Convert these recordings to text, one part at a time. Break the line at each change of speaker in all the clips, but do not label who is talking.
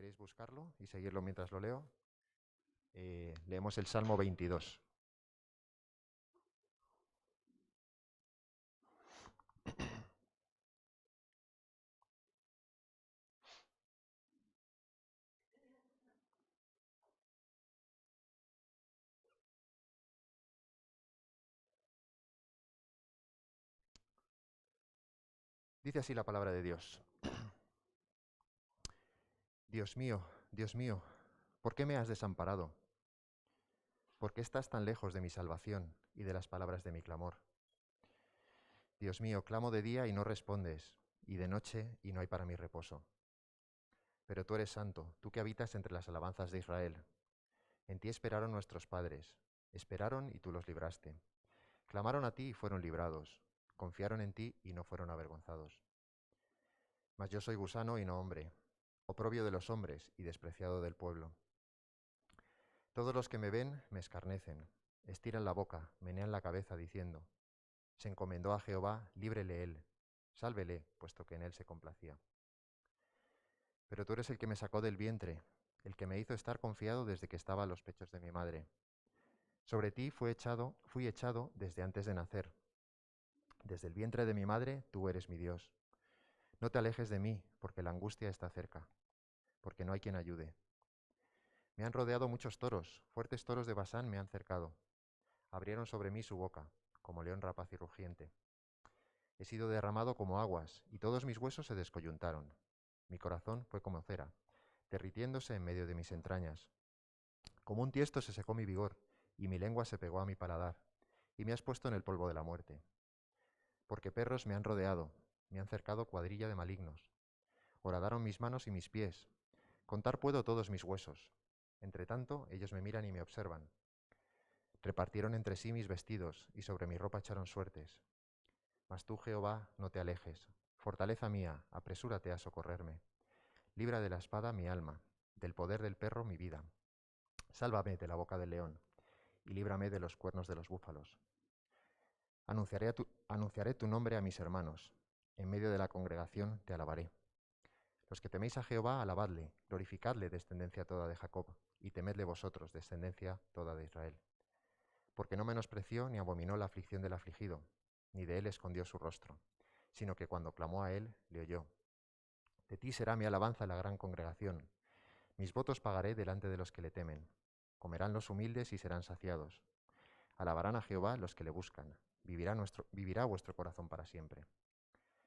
queréis buscarlo y seguirlo mientras lo leo, leemos el Salmo 22. Dice así la palabra de Dios. Dios mío, ¿por qué me has desamparado? ¿Por qué estás tan lejos de mi salvación y de las palabras de mi clamor? Dios mío, clamo de día y no respondes, y de noche y no hay para mi reposo. Pero tú eres santo, tú que habitas entre las alabanzas de Israel. En ti esperaron nuestros padres, esperaron y tú los libraste. Clamaron a ti y fueron librados, confiaron en ti y no fueron avergonzados. Mas yo soy gusano y no hombre, oprobio de los hombres y despreciado del pueblo. Todos los que me ven me escarnecen, estiran la boca, menean la cabeza diciendo: se encomendó a Jehová, líbrele él, sálvele, puesto que en él se complacía. Pero tú eres el que me sacó del vientre, el que me hizo estar confiado desde que estaba a los pechos de mi madre. Sobre ti fui echado desde antes de nacer. Desde el vientre de mi madre, tú eres mi Dios. No te alejes de mí, porque la angustia está cerca, porque no hay quien ayude. Me han rodeado muchos toros, fuertes toros de Basán me han cercado. Abrieron sobre mí su boca, como león rapaz y rugiente. He sido derramado como aguas, y todos mis huesos se descoyuntaron. Mi corazón fue como cera, derritiéndose en medio de mis entrañas. Como un tiesto se secó mi vigor, y mi lengua se pegó a mi paladar, y me has puesto en el polvo de la muerte. Porque perros me han rodeado, me han cercado cuadrilla de malignos. Horadaron mis manos y mis pies. Contar puedo todos mis huesos. Entre tanto, ellos me miran y me observan. Repartieron entre sí mis vestidos, y sobre mi ropa echaron suertes. Mas tú, Jehová, no te alejes. Fortaleza mía, apresúrate a socorrerme. Libra de la espada mi alma, del poder del perro mi vida. Sálvame de la boca del león, y líbrame de los cuernos de los búfalos. Anunciaré tu nombre a mis hermanos. En medio de la congregación te alabaré. Los que teméis a Jehová, alabadle, glorificadle, descendencia toda de Jacob, y temedle vosotros, descendencia toda de Israel. Porque no menospreció ni abominó la aflicción del afligido, ni de él escondió su rostro, sino que cuando clamó a él, le oyó. De ti será mi alabanza en la gran congregación. Mis votos pagaré delante de los que le temen. Comerán los humildes y serán saciados. Alabarán a Jehová los que le buscan. Vivirá vuestro corazón para siempre.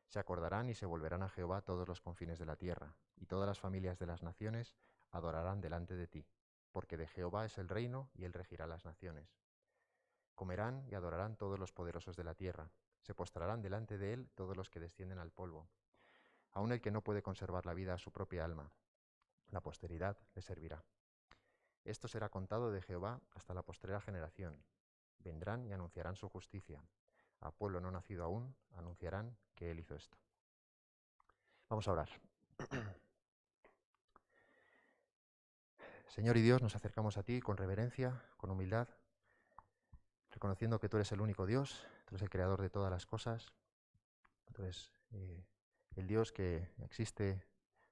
Se acordarán y se volverán a Jehová todos los confines de la tierra, y todas las familias de las naciones adorarán delante de ti, porque de Jehová es el reino y él regirá las naciones. Comerán y adorarán todos los poderosos de la tierra, se postrarán delante de él todos los que descienden al polvo, aun el que no puede conservar la vida a su propia alma. La posteridad le servirá. Esto será contado de Jehová hasta la postrera generación. Vendrán y anunciarán su justicia. A pueblo no nacido aún anunciarán que él hizo esto. Vamos a orar. Señor y Dios, nos acercamos a ti con reverencia, con humildad, reconociendo que tú eres el único Dios, tú eres el creador de todas las cosas, tú eres el Dios que existe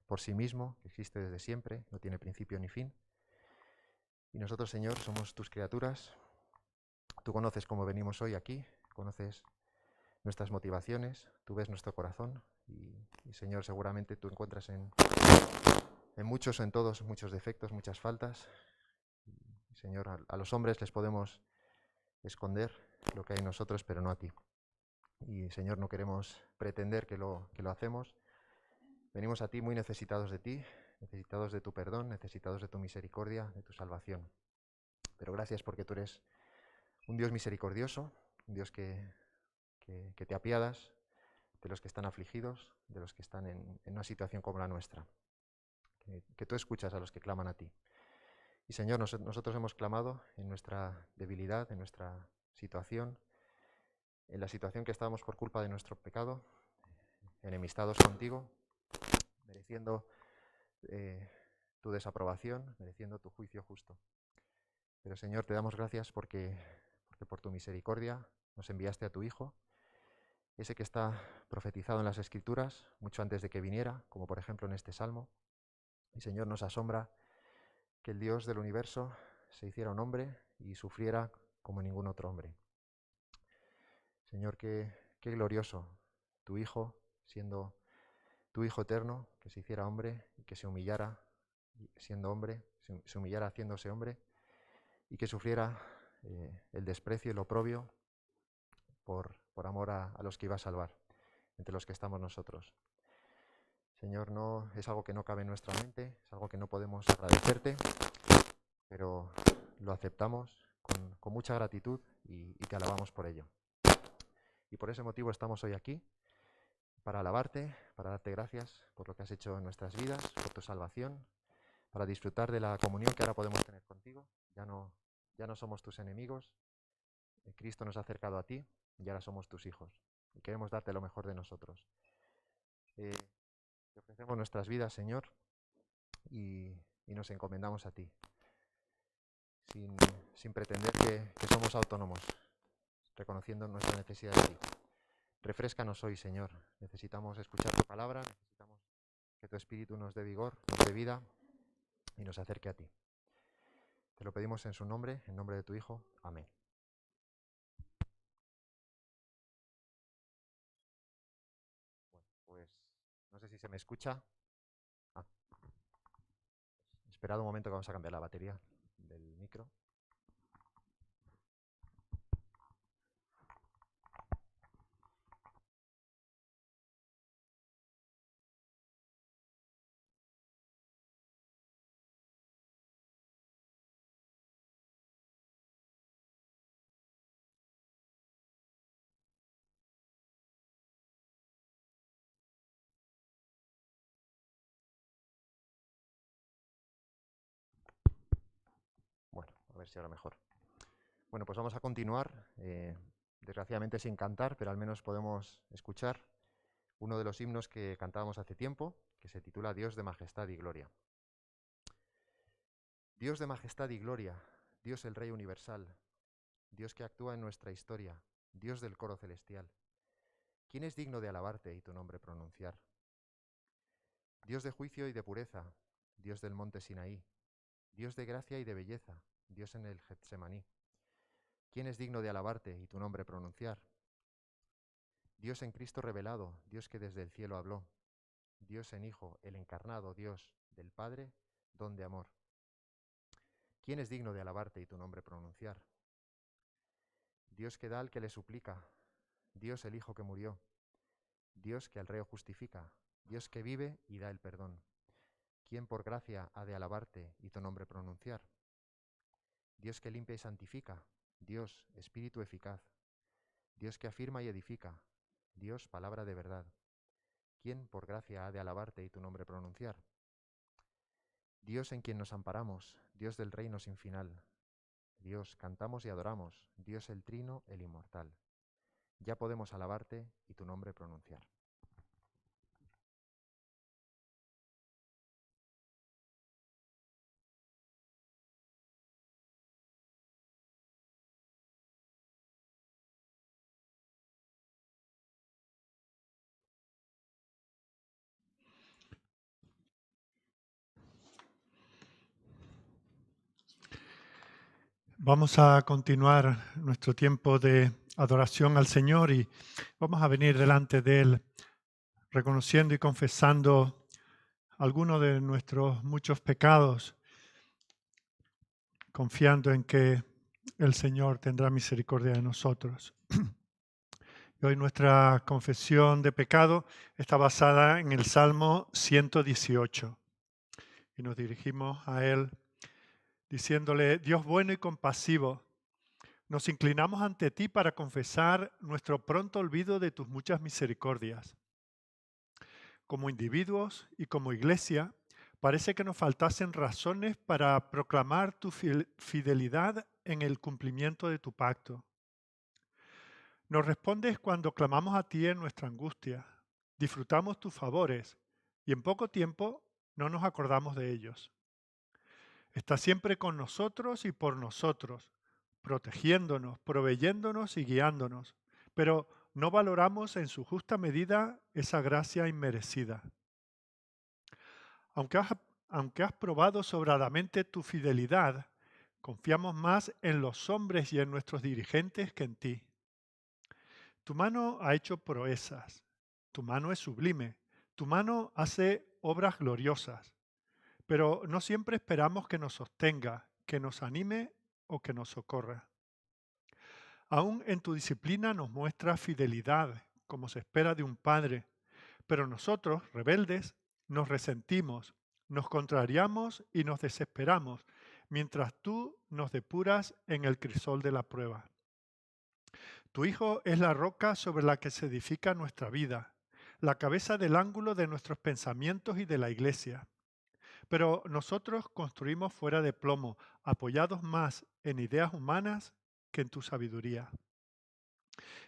por sí mismo, que existe desde siempre, no tiene principio ni fin. Y nosotros, Señor, somos tus criaturas. Tú conoces cómo venimos hoy aquí, conoces nuestras motivaciones, tú ves nuestro corazón y Señor, seguramente tú encuentras en muchos o en todos muchos defectos, muchas faltas. Y, Señor, a los hombres les podemos esconder lo que hay en nosotros, pero no a ti. Y Señor, no queremos pretender que lo hacemos. Venimos a ti muy necesitados de ti, necesitados de tu perdón, necesitados de tu misericordia, de tu salvación. Pero gracias porque tú eres un Dios misericordioso, un Dios que te apiadas de los que están afligidos, de los que están en una situación como la nuestra. Que tú escuchas a los que claman a ti. Y Señor, nosotros hemos clamado en nuestra debilidad, en nuestra situación, en la situación que estábamos por culpa de nuestro pecado, enemistados contigo, mereciendo tu desaprobación, mereciendo tu juicio justo. Pero Señor, te damos gracias porque por tu misericordia nos enviaste a tu Hijo, ese que está profetizado en las Escrituras mucho antes de que viniera, como por ejemplo en este Salmo, Y Señor, nos asombra que el Dios del universo se hiciera un hombre y sufriera como ningún otro hombre. Señor, qué glorioso tu Hijo, siendo tu Hijo eterno, que se hiciera hombre y que se humillara siendo hombre, se humillara haciéndose hombre y que sufriera el desprecio y el oprobio por amor a los que iba a salvar, entre los que estamos nosotros. Señor, no es algo que no cabe en nuestra mente, es algo que no podemos agradecerte, pero lo aceptamos con mucha gratitud y te alabamos por ello. Y por ese motivo estamos hoy aquí, para alabarte, para darte gracias por lo que has hecho en nuestras vidas, por tu salvación, para disfrutar de la comunión que ahora podemos tener contigo. Ya no somos tus enemigos, Cristo nos ha acercado a ti y ahora somos tus hijos. Y queremos darte lo mejor de nosotros. Te ofrecemos nuestras vidas, Señor, y nos encomendamos a ti, sin pretender que somos autónomos, reconociendo nuestra necesidad de ti. Refréscanos hoy, Señor. Necesitamos escuchar tu palabra, necesitamos que tu Espíritu nos dé vigor, nos dé vida y nos acerque a ti. Te lo pedimos en su nombre, en nombre de tu Hijo. Amén. Bueno, pues no sé si se me escucha. Esperad un momento que vamos a cambiar la batería del micro. Bueno, a ver si ahora mejor. Bueno, pues vamos a continuar, desgraciadamente sin cantar, pero al menos podemos escuchar uno de los himnos que cantábamos hace tiempo, que se titula Dios de majestad y gloria. Dios de majestad y gloria, Dios el Rey universal, Dios que actúa en nuestra historia, Dios del coro celestial. ¿Quién es digno de alabarte y tu nombre pronunciar? Dios de juicio y de pureza, Dios del monte Sinaí, Dios de gracia y de belleza, Dios en el Getsemaní. ¿Quién es digno de alabarte y tu nombre pronunciar? Dios en Cristo revelado, Dios que desde el cielo habló, Dios en Hijo, el encarnado Dios del Padre, don de amor. ¿Quién es digno de alabarte y tu nombre pronunciar? Dios que da al que le suplica, Dios el Hijo que murió, Dios que al reo justifica, Dios que vive y da el perdón. ¿Quién por gracia ha de alabarte y tu nombre pronunciar? Dios que limpia y santifica, Dios, Espíritu eficaz, Dios que afirma y edifica, Dios, palabra de verdad. ¿Quién por gracia ha de alabarte y tu nombre pronunciar? Dios en quien nos amparamos, Dios del reino sin final. Dios, cantamos y adoramos, Dios el trino, el inmortal. Ya podemos alabarte y tu nombre pronunciar.
Vamos a continuar nuestro tiempo de adoración al Señor y vamos a venir delante de Él reconociendo y confesando algunos de nuestros muchos pecados, confiando en que el Señor tendrá misericordia de nosotros. Y hoy nuestra confesión de pecado está basada en el Salmo 118 y nos dirigimos a Él diciéndole: Dios bueno y compasivo, nos inclinamos ante ti para confesar nuestro pronto olvido de tus muchas misericordias. Como individuos y como iglesia, parece que nos faltasen razones para proclamar tu fidelidad en el cumplimiento de tu pacto. Nos respondes cuando clamamos a ti en nuestra angustia, disfrutamos tus favores y en poco tiempo no nos acordamos de ellos. Estás siempre con nosotros y por nosotros, protegiéndonos, proveyéndonos y guiándonos, pero no valoramos en su justa medida esa gracia inmerecida. aunque has probado sobradamente tu fidelidad, confiamos más en los hombres y en nuestros dirigentes que en ti. Tu mano ha hecho proezas, tu mano es sublime, tu mano hace obras gloriosas, pero no siempre esperamos que nos sostenga, que nos anime o que nos socorra. Aún en tu disciplina nos muestras fidelidad, como se espera de un padre, pero nosotros, rebeldes, nos resentimos, nos contrariamos y nos desesperamos, mientras tú nos depuras en el crisol de la prueba. Tu Hijo es la roca sobre la que se edifica nuestra vida, la cabeza del ángulo de nuestros pensamientos y de la Iglesia. Pero nosotros construimos fuera de plomo, apoyados más en ideas humanas que en tu sabiduría.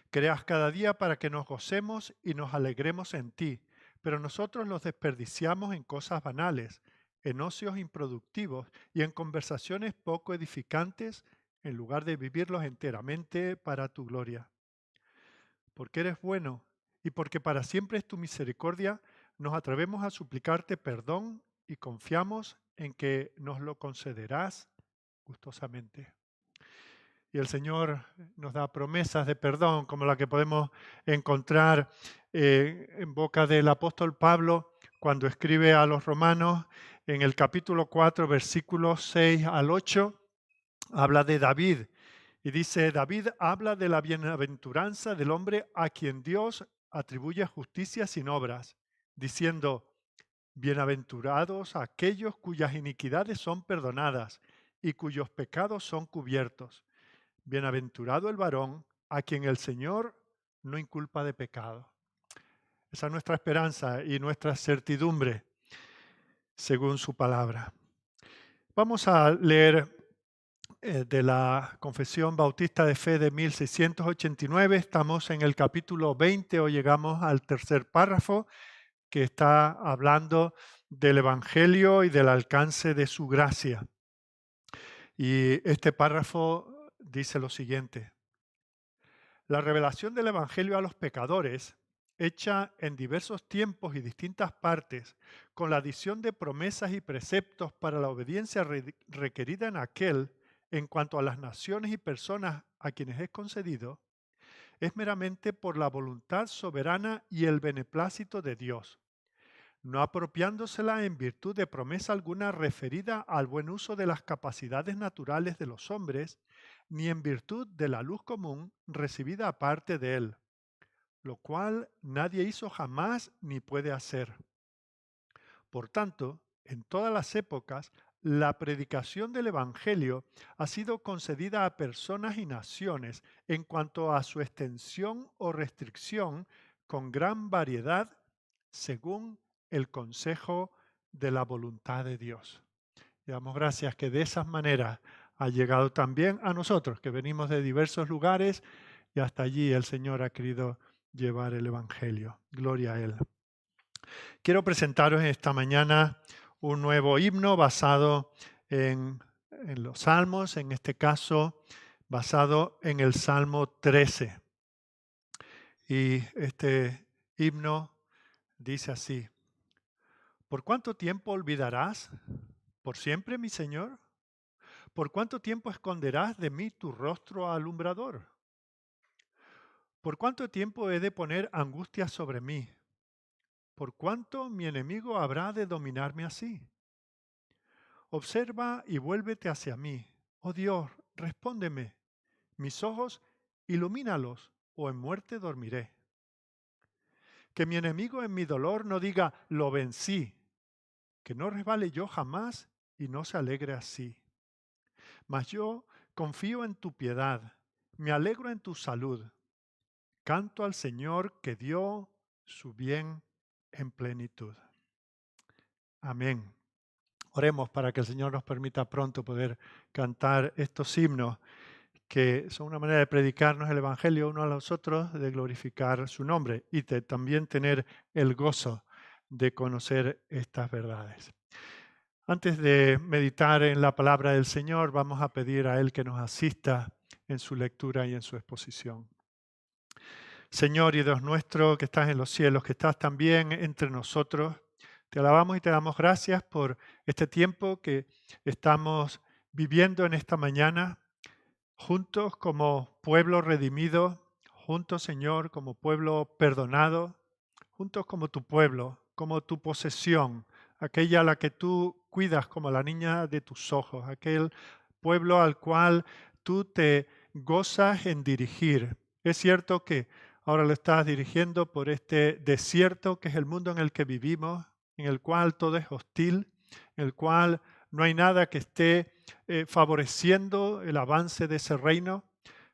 Creas cada día para que nos gocemos y nos alegremos en ti, pero nosotros los desperdiciamos en cosas banales, en ocios improductivos y en conversaciones poco edificantes, en lugar de vivirlos enteramente para tu gloria. Porque eres bueno y porque para siempre es tu misericordia, nos atrevemos a suplicarte perdón y confiamos en que nos lo concederás gustosamente. Y el Señor nos da promesas de perdón, como la que podemos encontrar en boca del apóstol Pablo cuando escribe a los romanos en el capítulo 4, versículos 6 al 8, habla de David. Y dice, David habla de la bienaventuranza del hombre a quien Dios atribuye justicia sin obras, diciendo, bienaventurados aquellos cuyas iniquidades son perdonadas y cuyos pecados son cubiertos. Bienaventurado el varón a quien el Señor no inculpa de pecado. Esa es nuestra esperanza y nuestra certidumbre, según su palabra. Vamos a leer de la Confesión Bautista de Fe de 1689. Estamos en el capítulo 20, hoy llegamos al tercer párrafo, que está hablando del Evangelio y del alcance de su gracia. Y este párrafo dice lo siguiente. La revelación del Evangelio a los pecadores, hecha en diversos tiempos y distintas partes, con la adición de promesas y preceptos para la obediencia requerida en aquel, en cuanto a las naciones y personas a quienes es concedido, es meramente por la voluntad soberana y el beneplácito de Dios, no apropiándosela en virtud de promesa alguna referida al buen uso de las capacidades naturales de los hombres, ni en virtud de la luz común recibida aparte de él, lo cual nadie hizo jamás ni puede hacer. Por tanto, en todas las épocas, la predicación del Evangelio ha sido concedida a personas y naciones en cuanto a su extensión o restricción con gran variedad según el consejo de la voluntad de Dios. Y damos gracias que de esas maneras ha llegado también a nosotros, que venimos de diversos lugares y hasta allí el Señor ha querido llevar el Evangelio. Gloria a Él. Quiero presentaros esta mañana un nuevo himno basado en los Salmos, en este caso basado en el Salmo 13. Y este himno dice así: ¿Por cuánto tiempo olvidarás? ¿Por siempre, mi Señor? ¿Por cuánto tiempo esconderás de mí tu rostro alumbrador? ¿Por cuánto tiempo he de poner angustia sobre mí? ¿Por cuánto mi enemigo habrá de dominarme así? Observa y vuélvete hacia mí. Oh Dios, respóndeme. Mis ojos, ilumínalos, o en muerte dormiré. Que mi enemigo en mi dolor no diga, lo vencí. Que no resbale yo jamás y no se alegre así. Mas yo confío en tu piedad, me alegro en tu salud. Canto al Señor que dio su bien en plenitud. Amén. Oremos para que el Señor nos permita pronto poder cantar estos himnos que son una manera de predicarnos el Evangelio uno a los otros, de glorificar su nombre y de también tener el gozo de conocer estas verdades. Antes de meditar en la palabra del Señor, vamos a pedir a Él que nos asista en su lectura y en su exposición. Señor y Dios nuestro, que estás en los cielos, que estás también entre nosotros, Te alabamos y te damos gracias por este tiempo que estamos viviendo en esta mañana, juntos como pueblo redimido, juntos, Señor, como pueblo perdonado, juntos como tu pueblo, como tu posesión, aquella a la que tú cuidas como la niña de tus ojos, aquel pueblo al cual tú te gozas en dirigir. Es cierto que ahora lo estás dirigiendo por este desierto que es el mundo en el que vivimos, en el cual todo es hostil, en el cual no hay nada que esté favoreciendo el avance de ese reino,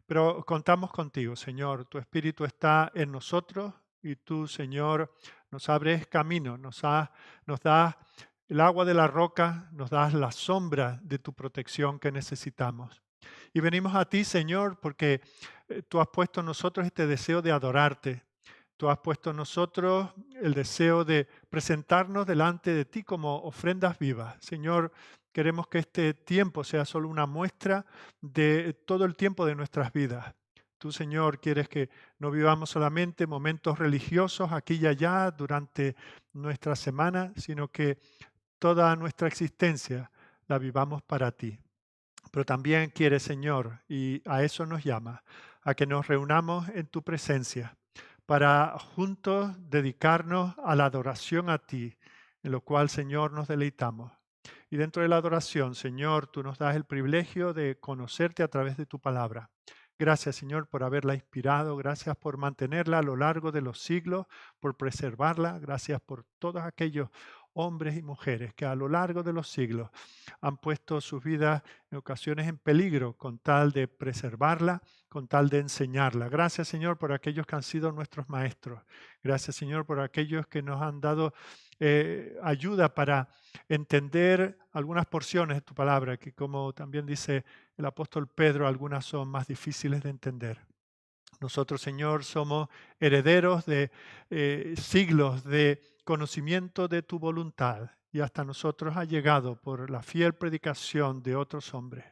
pero contamos contigo, Señor. Tu Espíritu está en nosotros y tú, Señor, nos abres camino, nos das el agua de la roca, nos das la sombra de tu protección que necesitamos. Y venimos a ti, Señor, porque tú has puesto en nosotros este deseo de adorarte. Tú has puesto en nosotros el deseo de presentarnos delante de ti como ofrendas vivas. Señor, queremos que este tiempo sea solo una muestra de todo el tiempo de nuestras vidas. Tú, Señor, quieres que no vivamos solamente momentos religiosos aquí y allá durante nuestra semana, sino que toda nuestra existencia la vivamos para ti. Pero también quieres, Señor, y a eso nos llama, a que nos reunamos en tu presencia para juntos dedicarnos a la adoración a ti, en lo cual, Señor, nos deleitamos. Y dentro de la adoración, Señor, tú nos das el privilegio de conocerte a través de tu palabra. Gracias, Señor, por haberla inspirado. Gracias por mantenerla a lo largo de los siglos, por preservarla. Gracias por todos aquellos hombres y mujeres que a lo largo de los siglos han puesto sus vidas en ocasiones en peligro con tal de preservarla, con tal de enseñarla. Gracias, Señor, por aquellos que han sido nuestros maestros. Gracias, Señor, por aquellos que nos han dado ayuda para entender algunas porciones de tu palabra, que como también dice el apóstol Pedro, algunas son más difíciles de entender. Nosotros, Señor, somos herederos de siglos de conocimiento de tu voluntad y hasta nosotros ha llegado por la fiel predicación de otros hombres.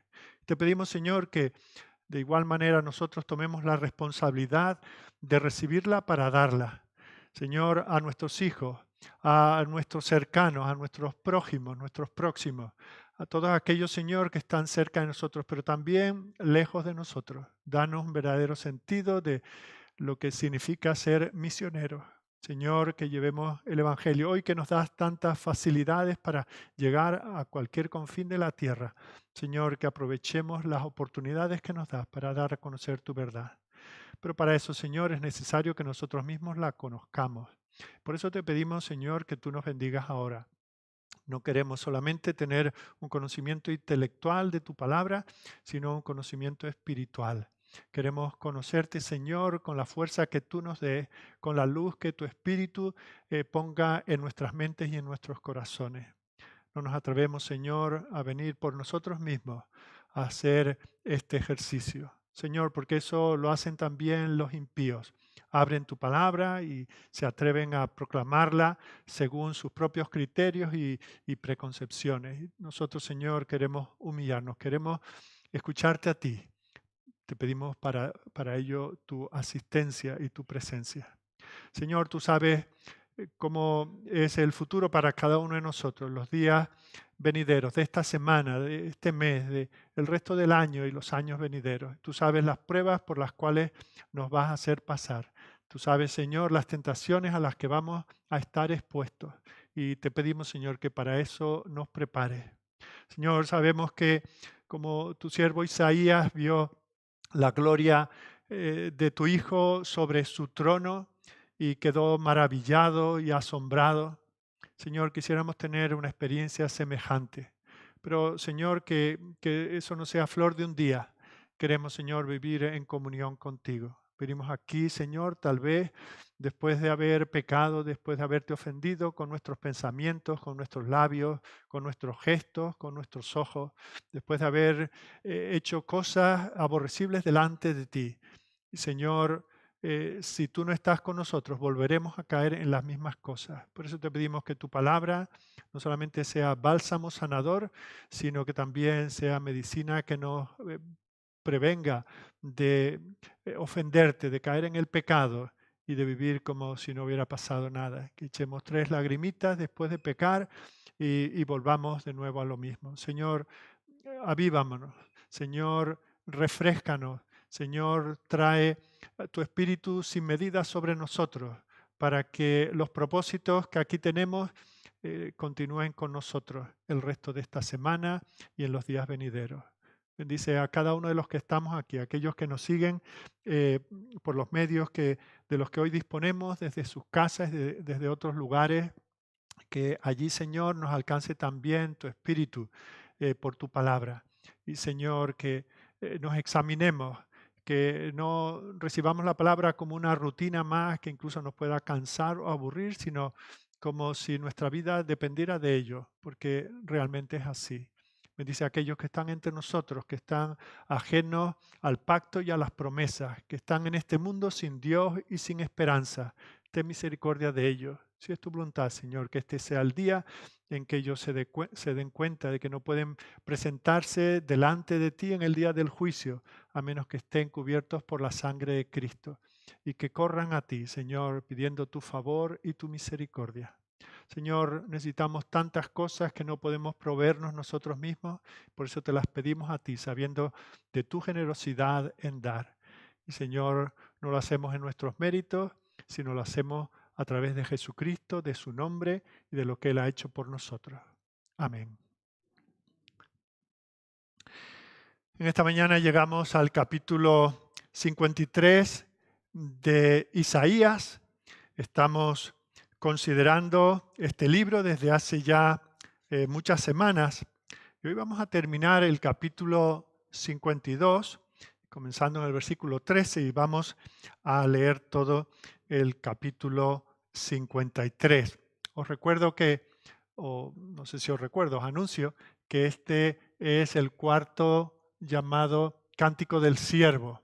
Te pedimos, Señor, que de igual manera nosotros tomemos la responsabilidad de recibirla para darla. Señor, a nuestros hijos, a nuestros cercanos, a nuestros prójimos, nuestros próximos, a todos aquellos, Señor, que están cerca de nosotros, pero también lejos de nosotros. Danos un verdadero sentido de lo que significa ser misioneros. Señor, que llevemos el Evangelio hoy que nos das tantas facilidades para llegar a cualquier confín de la tierra. Señor, que aprovechemos las oportunidades que nos das para dar a conocer tu verdad. Pero para eso, Señor, es necesario que nosotros mismos la conozcamos. Por eso te pedimos, Señor, que tú nos bendigas ahora. No queremos solamente tener un conocimiento intelectual de tu palabra, sino un conocimiento espiritual. Queremos conocerte, Señor, con la fuerza que tú nos des, con la luz que tu Espíritu ponga en nuestras mentes y en nuestros corazones. No nos atrevemos, Señor, a venir por nosotros mismos a hacer este ejercicio. Señor, porque eso lo hacen también los impíos. Abren tu palabra y se atreven a proclamarla según sus propios criterios y preconcepciones. Y nosotros, Señor, queremos humillarnos, queremos escucharte a ti. Te pedimos para ello tu asistencia y tu presencia. Señor, tú sabes cómo es el futuro para cada uno de nosotros, los días venideros, de esta semana, de este mes, de el resto del año y los años venideros. Tú sabes las pruebas por las cuales nos vas a hacer pasar. Tú sabes, Señor, las tentaciones a las que vamos a estar expuestos. Y te pedimos, Señor, que para eso nos prepares. Señor, sabemos que como tu siervo Isaías vio la gloria de tu Hijo sobre su trono y quedó maravillado y asombrado. Señor, quisiéramos tener una experiencia semejante. Pero, Señor, que eso no sea flor de un día. Queremos, Señor, vivir en comunión contigo. Venimos aquí, Señor, tal vez después de haber pecado, después de haberte ofendido con nuestros pensamientos, con nuestros labios, con nuestros gestos, con nuestros ojos, después de haber hecho cosas aborrecibles delante de ti. Y, Señor, si tú no estás con nosotros, volveremos a caer en las mismas cosas. Por eso te pedimos que tu palabra no solamente sea bálsamo sanador, sino que también sea medicina que nos prevenga de ofenderte, de caer en el pecado y de vivir como si no hubiera pasado nada. Que echemos 3 lagrimitas después de pecar y volvamos de nuevo a lo mismo. Señor, avívamonos. Señor, refréscanos. Señor, trae tu Espíritu sin medida sobre nosotros para que los propósitos que aquí tenemos continúen con nosotros el resto de esta semana y en los días venideros. Bendice a cada uno de los que estamos aquí, aquellos que nos siguen eh, por los medios de los que hoy disponemos, desde sus casas, desde otros lugares, que allí, Señor, nos alcance también tu Espíritu por tu palabra. Y, Señor, que nos examinemos, que no recibamos la palabra como una rutina más que incluso nos pueda cansar o aburrir, sino como si nuestra vida dependiera de ello, porque realmente es así. Bendice a aquellos que están entre nosotros, que están ajenos al pacto y a las promesas, que están en este mundo sin Dios y sin esperanza. Ten misericordia de ellos. Si es tu voluntad, Señor, que este sea el día en que ellos se den cuenta de que no pueden presentarse delante de ti en el día del juicio, a menos que estén cubiertos por la sangre de Cristo, y que corran a ti, Señor, pidiendo tu favor y tu misericordia. Señor, necesitamos tantas cosas que no podemos proveernos nosotros mismos, por eso te las pedimos a ti, sabiendo de tu generosidad en dar. Y Señor, no lo hacemos en nuestros méritos, sino lo hacemos a través de Jesucristo, de su nombre y de lo que Él ha hecho por nosotros. Amén. En esta mañana llegamos al capítulo 53 de Isaías. Estamos considerando este libro desde hace ya muchas semanas. Y hoy vamos a terminar el capítulo 52, comenzando en el versículo 13, y vamos a leer todo el capítulo 53. Os recuerdo o no sé si os recuerdo, os anuncio que este es el cuarto llamado Cántico del Siervo.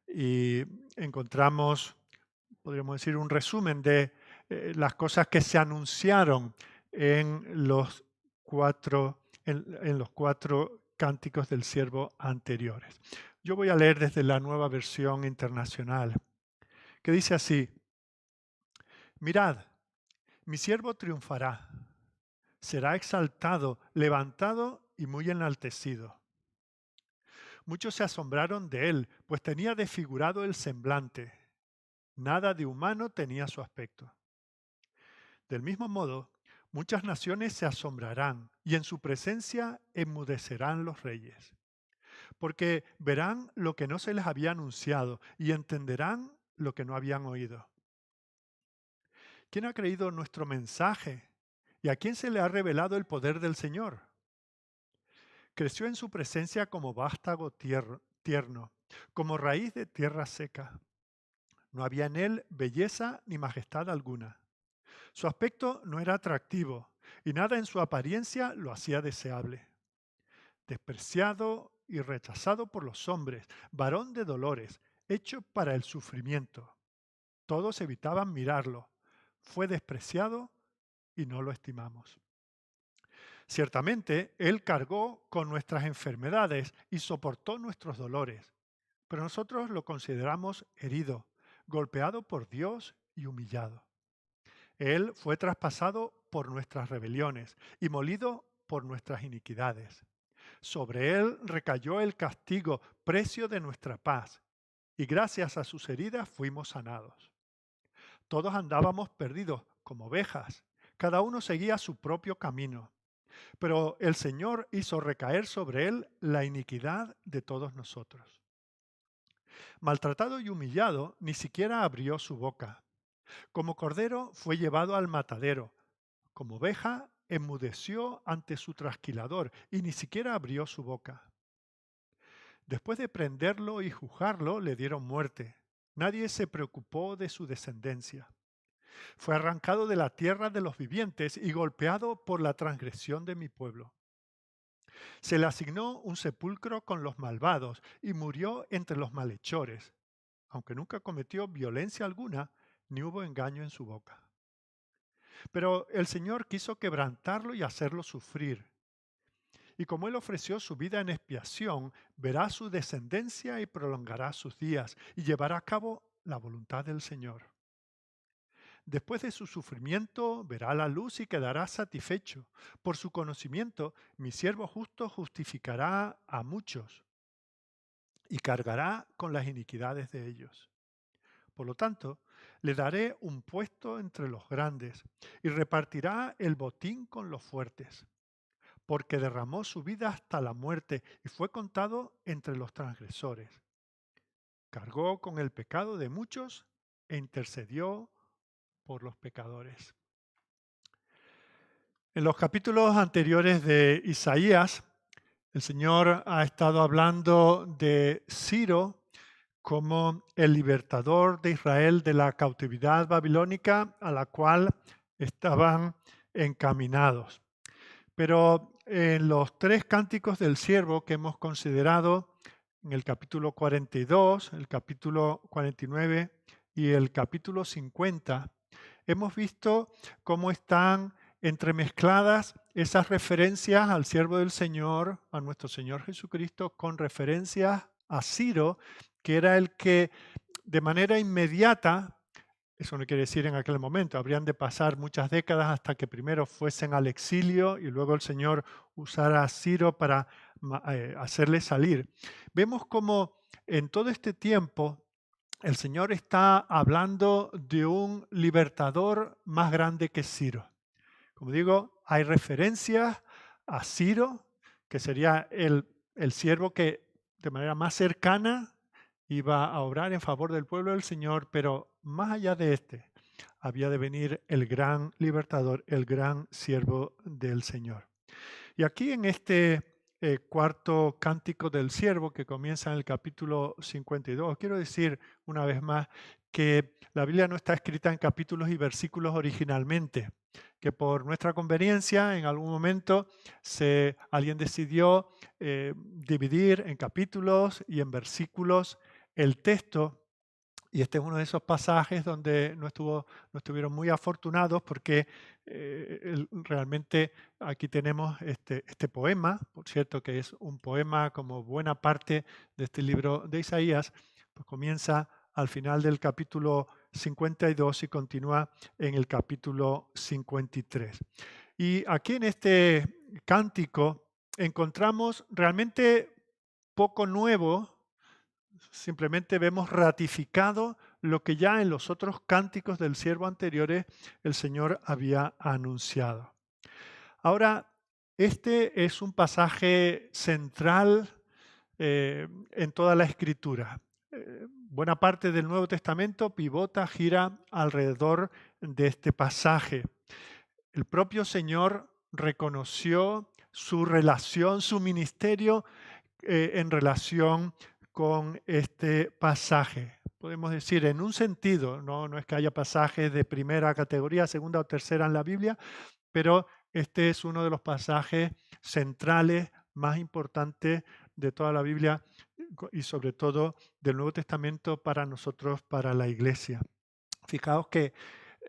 Y encontramos, podríamos decir, un resumen de las cosas que se anunciaron en los cuatro cánticos del siervo anteriores. Yo voy a leer desde la Nueva Versión Internacional, que dice así: mirad, mi siervo triunfará, será exaltado, levantado y muy enaltecido. Muchos se asombraron de él, pues tenía desfigurado el semblante. Nada de humano tenía su aspecto. Del mismo modo, muchas naciones se asombrarán y en su presencia enmudecerán los reyes, porque verán lo que no se les había anunciado y entenderán lo que no habían oído. ¿Quién ha creído nuestro mensaje y a quién se le ha revelado el poder del Señor? Creció en su presencia como vástago tierno, como raíz de tierra seca. No había en él belleza ni majestad alguna. Su aspecto no era atractivo y nada en su apariencia lo hacía deseable. Despreciado y rechazado por los hombres, varón de dolores, hecho para el sufrimiento. Todos evitaban mirarlo. Fue despreciado y no lo estimamos. Ciertamente, Él cargó con nuestras enfermedades y soportó nuestros dolores, pero nosotros lo consideramos herido, golpeado por Dios y humillado. Él fue traspasado por nuestras rebeliones y molido por nuestras iniquidades. Sobre Él recayó el castigo, precio de nuestra paz, y gracias a sus heridas fuimos sanados. Todos andábamos perdidos como ovejas, cada uno seguía su propio camino, pero el Señor hizo recaer sobre Él la iniquidad de todos nosotros. Maltratado y humillado, ni siquiera abrió su boca. Como cordero fue llevado al matadero. Como oveja enmudeció ante su trasquilador y ni siquiera abrió su boca. Después de prenderlo y juzgarlo, le dieron muerte. Nadie se preocupó de su descendencia. Fue arrancado de la tierra de los vivientes y golpeado por la transgresión de mi pueblo. Se le asignó un sepulcro con los malvados y murió entre los malhechores, aunque nunca cometió violencia alguna, ni hubo engaño en su boca. Pero el Señor quiso quebrantarlo y hacerlo sufrir. Y como Él ofreció su vida en expiación, verá su descendencia y prolongará sus días, y llevará a cabo la voluntad del Señor. Después de su sufrimiento, verá la luz y quedará satisfecho. Por su conocimiento, mi siervo justo justificará a muchos y cargará con las iniquidades de ellos. Por lo tanto, le daré un puesto entre los grandes y repartirá el botín con los fuertes, porque derramó su vida hasta la muerte y fue contado entre los transgresores. Cargó con el pecado de muchos e intercedió por los pecadores. En los capítulos anteriores de Isaías, el Señor ha estado hablando de Ciro como el libertador de Israel de la cautividad babilónica a la cual estaban encaminados. Pero en los tres cánticos del siervo que hemos considerado, en el capítulo 42, el capítulo 49 y el capítulo 50, hemos visto cómo están entremezcladas esas referencias al siervo del Señor, a nuestro Señor Jesucristo, con referencias a Ciro, que era el que de manera inmediata, eso no quiere decir en aquel momento, habrían de pasar muchas décadas hasta que primero fuesen al exilio y luego el Señor usara a Ciro para hacerle salir. Vemos como en todo este tiempo el Señor está hablando de un libertador más grande que Ciro. Como digo, hay referencias a Ciro, que sería el siervo que de manera más cercana iba a obrar en favor del pueblo del Señor, pero más allá de este, había de venir el gran libertador, el gran siervo del Señor. Y aquí en este cuarto cántico del siervo que comienza en el capítulo 52, quiero decir una vez más que la Biblia no está escrita en capítulos y versículos originalmente, que por nuestra conveniencia en algún momento alguien decidió dividir en capítulos y en versículos el texto. Y este es uno de esos pasajes donde no estuvieron muy afortunados porque realmente aquí tenemos este poema, por cierto que es un poema como buena parte de este libro de Isaías, pues comienza al final del capítulo 52 y continúa en el capítulo 53. Y aquí en este cántico encontramos realmente poco nuevo. Simplemente vemos ratificado lo que ya en los otros cánticos del siervo anteriores el Señor había anunciado. Ahora, este es un pasaje central en toda la Escritura. Buena parte del Nuevo Testamento pivota, gira alrededor de este pasaje. El propio Señor reconoció su relación, su ministerio en relación con este pasaje. Podemos decir, en un sentido, no es que haya pasajes de primera categoría, segunda o tercera en la Biblia, pero este es uno de los pasajes centrales más importantes de toda la Biblia y sobre todo del Nuevo Testamento para nosotros, para la iglesia. Fijaos que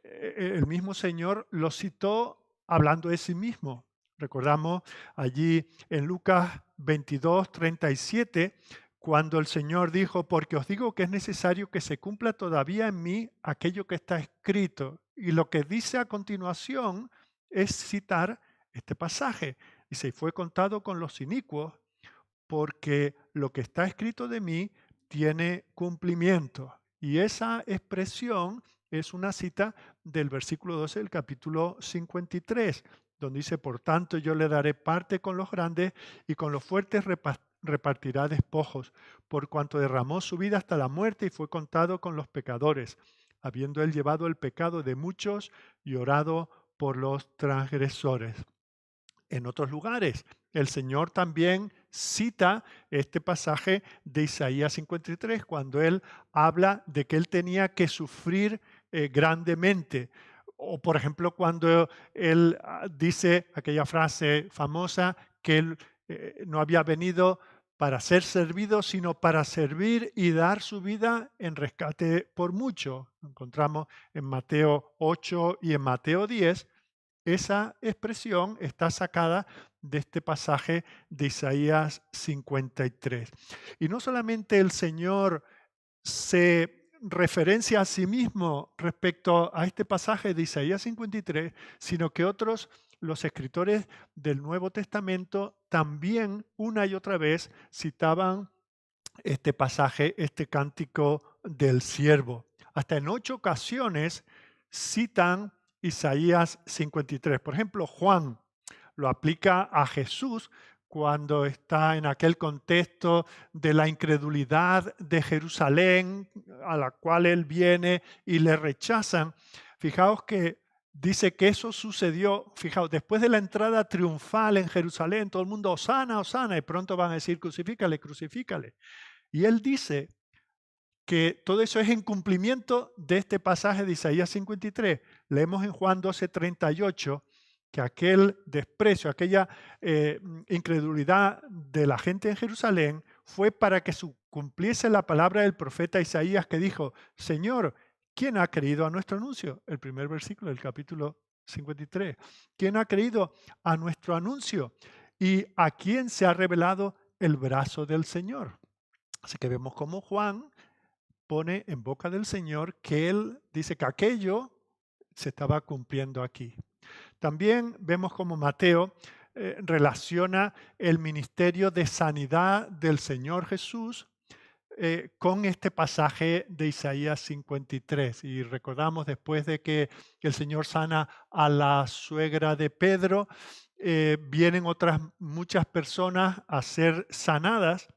el mismo Señor lo citó hablando de sí mismo. Recordamos allí en Lucas 22, 37, cuando el Señor dijo, porque os digo que es necesario que se cumpla todavía en mí aquello que está escrito. Y lo que dice a continuación es citar este pasaje. Dice, y fue contado con los inicuos, porque lo que está escrito de mí tiene cumplimiento. Y esa expresión es una cita del versículo 12 del capítulo 53, donde dice, por tanto yo le daré parte con los grandes y con los fuertes repartirá despojos, por cuanto derramó su vida hasta la muerte y fue contado con los pecadores, habiendo él llevado el pecado de muchos y orado por los transgresores. En otros lugares, el Señor también cita este pasaje de Isaías 53, cuando Él habla de que Él tenía que sufrir grandemente. O, por ejemplo, cuando Él dice aquella frase famosa que Él no había venido para ser servido, sino para servir y dar su vida en rescate por mucho. Lo encontramos en Mateo 8 y en Mateo 10. Esa expresión está sacada de este pasaje de Isaías 53. Y no solamente el Señor se referencia a sí mismo respecto a este pasaje de Isaías 53, sino que otros, los escritores del Nuevo Testamento, también una y otra vez citaban este pasaje, este cántico del siervo. Hasta en 8 ocasiones citan Isaías 53. Por ejemplo, Juan lo aplica a Jesús cuando está en aquel contexto de la incredulidad de Jerusalén, a la cual él viene y le rechazan. Fijaos que dice que eso sucedió, fijaos, después de la entrada triunfal en Jerusalén, todo el mundo, Hosana, Hosana, y pronto van a decir, crucifícale, crucifícale. Y él dice que todo eso es en cumplimiento de este pasaje de Isaías 53. Leemos en Juan 12:38 que aquel desprecio, aquella incredulidad de la gente en Jerusalén fue para que cumpliese la palabra del profeta Isaías que dijo, Señor, ¿quién ha creído a nuestro anuncio? El primer versículo del capítulo 53. ¿Quién ha creído a nuestro anuncio? ¿Y a quién se ha revelado el brazo del Señor? Así que vemos cómo Juan pone en boca del Señor que él dice que aquello se estaba cumpliendo aquí. También vemos cómo Mateo relaciona el ministerio de sanidad del Señor Jesús con este pasaje de Isaías 53. Y recordamos después de que el Señor sana a la suegra de Pedro, vienen otras muchas personas a ser sanadas.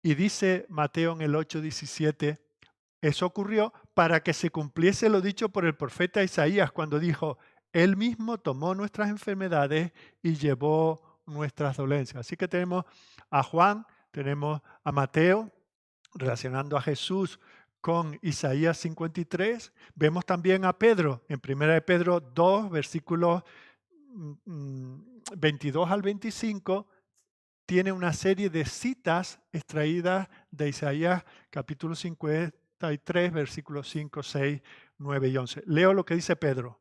Y dice Mateo en el 8:17, eso ocurrió para que se cumpliese lo dicho por el profeta Isaías cuando dijo, Él mismo tomó nuestras enfermedades y llevó nuestras dolencias. Así que tenemos a Juan, tenemos a Mateo relacionando a Jesús con Isaías 53. Vemos también a Pedro en 1 de Pedro 2, versículos 22 al 25, tiene una serie de citas extraídas de Isaías capítulo 53, versículos 5, 6, 9 y 11. Leo lo que dice Pedro.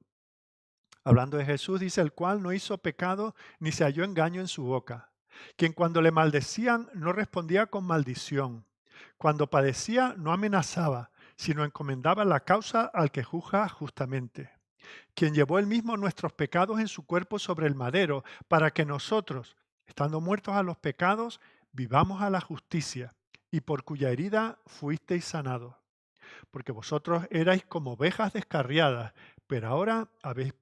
Hablando de Jesús, dice, el cual no hizo pecado ni se halló engaño en su boca, quien cuando le maldecían no respondía con maldición, cuando padecía no amenazaba, sino encomendaba la causa al que juzga justamente, quien llevó él mismo nuestros pecados en su cuerpo sobre el madero, para que nosotros, estando muertos a los pecados, vivamos a la justicia, y por cuya herida fuisteis sanados. Porque vosotros erais como ovejas descarriadas, pero ahora habéis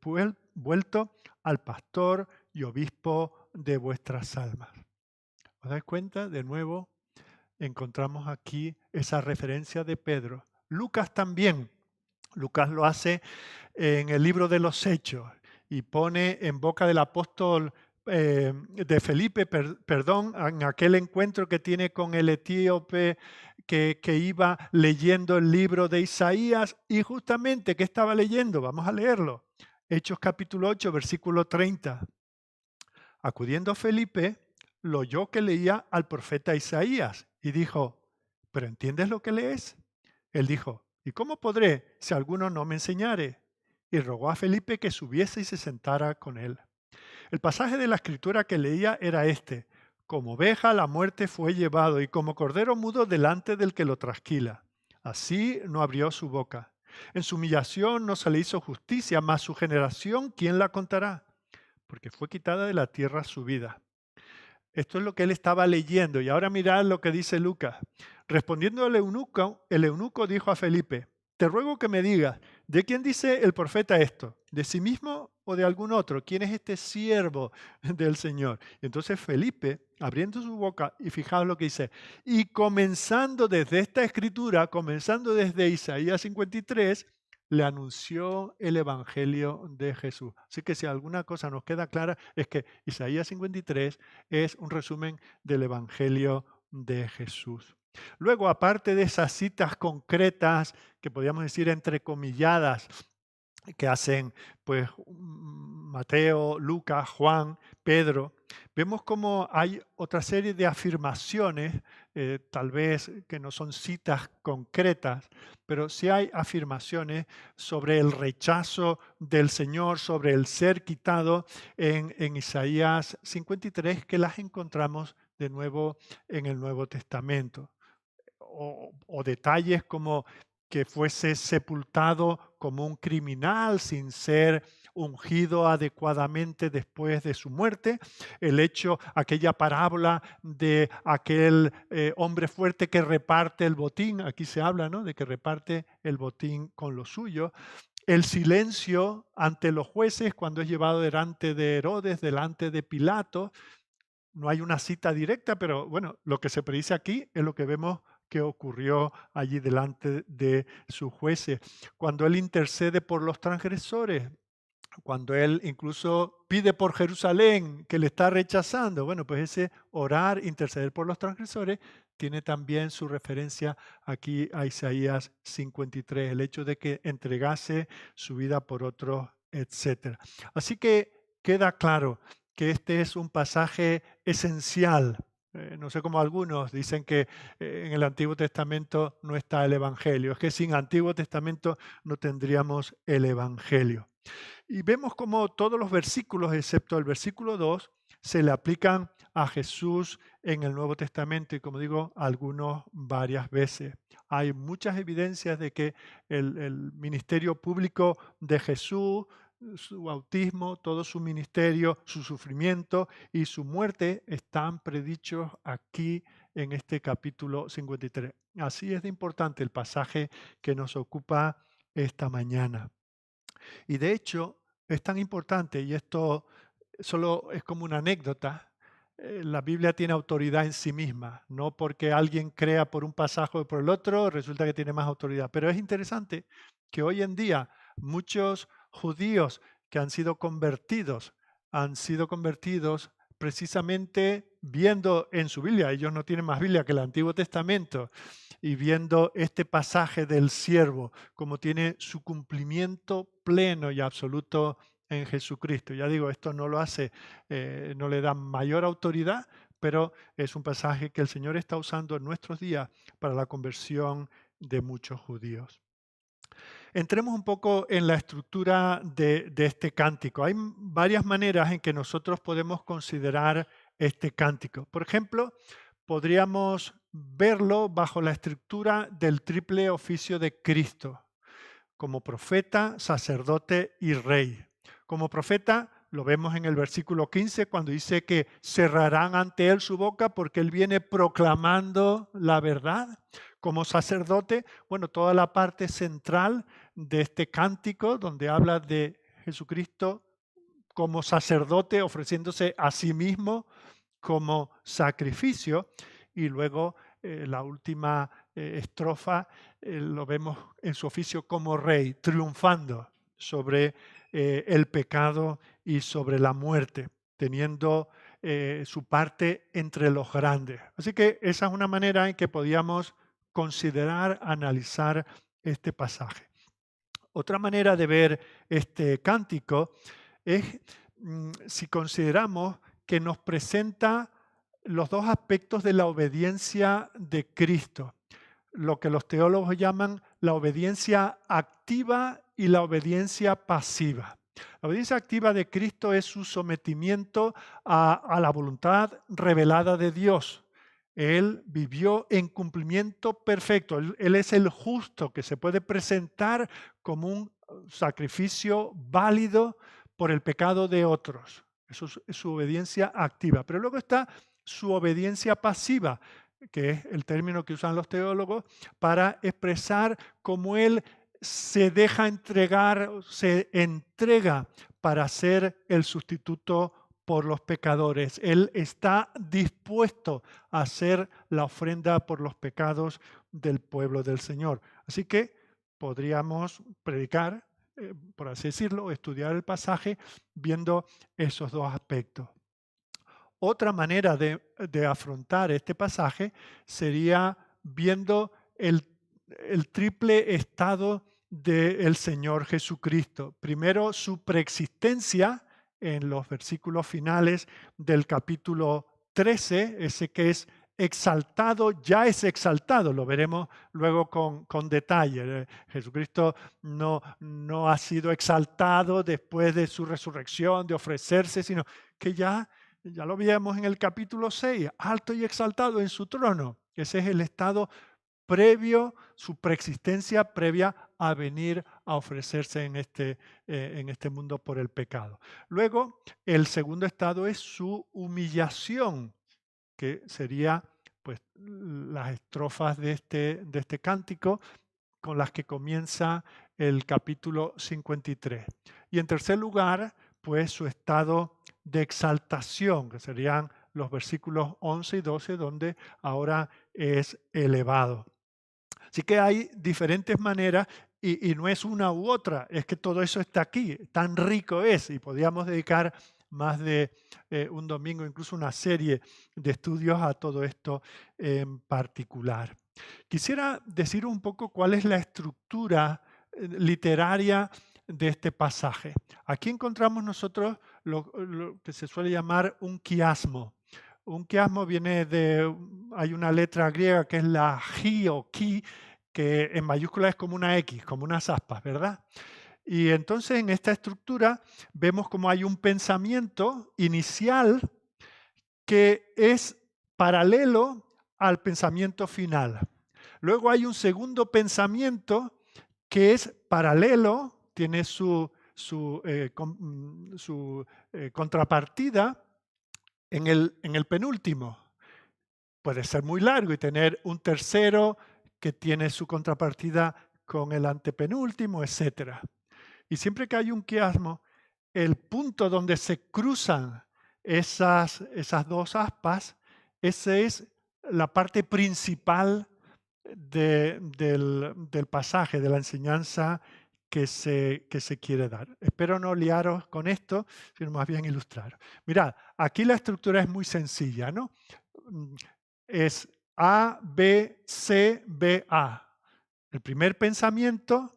vuelto al pastor y obispo de vuestras almas. ¿Os dais cuenta? De nuevo encontramos aquí esa referencia de Pedro. Lucas también. Lucas lo hace en el libro de los Hechos y pone en boca del apóstol de Felipe, en aquel encuentro que tiene con el etíope que iba leyendo el libro de Isaías y justamente, ¿qué estaba leyendo? Vamos a leerlo. Hechos capítulo 8, versículo 30. Acudiendo Felipe, lo oyó que leía al profeta Isaías y dijo, ¿pero entiendes lo que lees? Él dijo, ¿y cómo podré si alguno no me enseñare? Y rogó a Felipe que subiese y se sentara con él. El pasaje de la escritura que leía era este, como oveja a la muerte fue llevado y como cordero mudo delante del que lo trasquila. Así no abrió su boca. En su humillación no se le hizo justicia, mas su generación, ¿quién la contará? Porque fue quitada de la tierra su vida. Esto es lo que él estaba leyendo. Y ahora mirad lo que dice Lucas. Respondiendo el eunuco dijo a Felipe, te ruego que me digas, ¿de quién dice el profeta esto? ¿De sí mismo o de algún otro? ¿Quién es este siervo del Señor? Y entonces Felipe, abriendo su boca, y fijaos lo que dice, y comenzando desde esta escritura, comenzando desde Isaías 53, le anunció el Evangelio de Jesús. Así que si alguna cosa nos queda clara es que Isaías 53 es un resumen del Evangelio de Jesús. Luego, aparte de esas citas concretas, que podríamos decir entrecomilladas, que hacen pues Mateo, Lucas, Juan, Pedro, vemos como hay otra serie de afirmaciones, tal vez que no son citas concretas, pero sí hay afirmaciones sobre el rechazo del Señor, sobre el ser quitado en Isaías 53, que las encontramos de nuevo en el Nuevo Testamento. O detalles como que fuese sepultado como un criminal sin ser ungido adecuadamente después de su muerte. El hecho, aquella parábola de aquel hombre fuerte que reparte el botín, aquí se habla, ¿no?, de que reparte el botín con lo suyo. El silencio ante los jueces cuando es llevado delante de Herodes, delante de Pilato. No hay una cita directa, pero bueno, lo que se predice aquí es lo que vemos que ocurrió allí delante de sus jueces. Cuando él intercede por los transgresores, cuando él incluso pide por Jerusalén, que le está rechazando. Bueno, pues ese orar, interceder por los transgresores, tiene también su referencia aquí a Isaías 53, el hecho de que entregase su vida por otros, etc. Así que queda claro que este es un pasaje esencial. No sé cómo algunos dicen que en el Antiguo Testamento no está el Evangelio. Es que sin Antiguo Testamento no tendríamos el Evangelio. Y vemos como todos los versículos, excepto el versículo 2, se le aplican a Jesús en el Nuevo Testamento y, como digo, algunos varias veces. Hay muchas evidencias de que el ministerio público de Jesús, su bautismo, todo su ministerio, su sufrimiento y su muerte están predichos aquí en este capítulo 53. Así es de importante el pasaje que nos ocupa esta mañana. Y de hecho, es tan importante, y esto solo es como una anécdota, la Biblia tiene autoridad en sí misma, no porque alguien crea por un pasaje o por el otro, resulta que tiene más autoridad. Pero es interesante que hoy en día muchos judíos que han sido convertidos precisamente viendo en su Biblia, ellos no tienen más Biblia que el Antiguo Testamento, y viendo este pasaje del siervo como tiene su cumplimiento pleno y absoluto en Jesucristo. Ya digo, esto no lo hace, no le da mayor autoridad, pero es un pasaje que el Señor está usando en nuestros días para la conversión de muchos judíos. Entremos un poco en la estructura de este cántico. Hay varias maneras en que nosotros podemos considerar este cántico. Por ejemplo, podríamos verlo bajo la estructura del triple oficio de Cristo, como profeta, sacerdote y rey. Como profeta, lo vemos en el versículo 15, cuando dice que cerrarán ante él su boca porque él viene proclamando la verdad. Como sacerdote, bueno, toda la parte central de este cántico, donde habla de Jesucristo como sacerdote ofreciéndose a sí mismo como sacrificio. Y luego la última estrofa lo vemos en su oficio como rey, triunfando sobre el pecado y sobre la muerte, teniendo su parte entre los grandes. Así que esa es una manera en que podíamos considerar, analizar este pasaje. Otra manera de ver este cántico es si consideramos que nos presenta los dos aspectos de la obediencia de Cristo, lo que los teólogos llaman la obediencia activa y la obediencia pasiva. La obediencia activa de Cristo es su sometimiento a la voluntad revelada de Dios. Él vivió en cumplimiento perfecto. Él es el justo que se puede presentar como un sacrificio válido por el pecado de otros. Eso es su obediencia activa. Pero luego está su obediencia pasiva, que es el término que usan los teólogos para expresar cómo Él se deja entregar, se entrega para ser el sustituto por los pecadores. Él está dispuesto a hacer la ofrenda por los pecados del pueblo del Señor. Así que podríamos predicar, por así decirlo, estudiar el pasaje viendo esos dos aspectos. Otra manera de afrontar este pasaje sería viendo el triple estado del Señor Jesucristo. Primero, su preexistencia en los versículos finales del capítulo 13, ese que es exaltado, ya es exaltado, lo veremos luego con detalle. Jesucristo no ha sido exaltado después de su resurrección, de ofrecerse, sino que ya lo vimos en el capítulo 6, alto y exaltado en su trono. Ese es el estado su preexistencia previa a venir a ofrecerse en este mundo por el pecado. Luego, el segundo estado es su humillación, que sería pues, las estrofas de este cántico con las que comienza el capítulo 53. Y en tercer lugar, pues su estado de exaltación, que serían los versículos 11 y 12, donde ahora es elevado. Así que hay diferentes maneras y no es una u otra, es que todo eso está aquí, tan rico es y podríamos dedicar más de un domingo, incluso una serie de estudios a todo esto en particular. Quisiera decir un poco cuál es la estructura literaria de este pasaje. Aquí encontramos nosotros lo que se suele llamar un quiasmo. Un quiasmo hay una letra griega que es la chi o ki, que en mayúscula es como una X, como unas aspas, ¿verdad? Y entonces en esta estructura vemos como hay un pensamiento inicial que es paralelo al pensamiento final. Luego hay un segundo pensamiento que es paralelo, tiene su contrapartida en el penúltimo. Puede ser muy largo y tener un tercero que tiene su contrapartida con el antepenúltimo, etc. Y siempre que hay un quiasmo, el punto donde se cruzan esas dos aspas, esa es la parte principal del pasaje, de la enseñanza que se quiere dar. Espero no liaros con esto, sino más bien ilustrar. Mirad, aquí la estructura es muy sencilla, ¿no? Es A, B, C, B, A. El primer pensamiento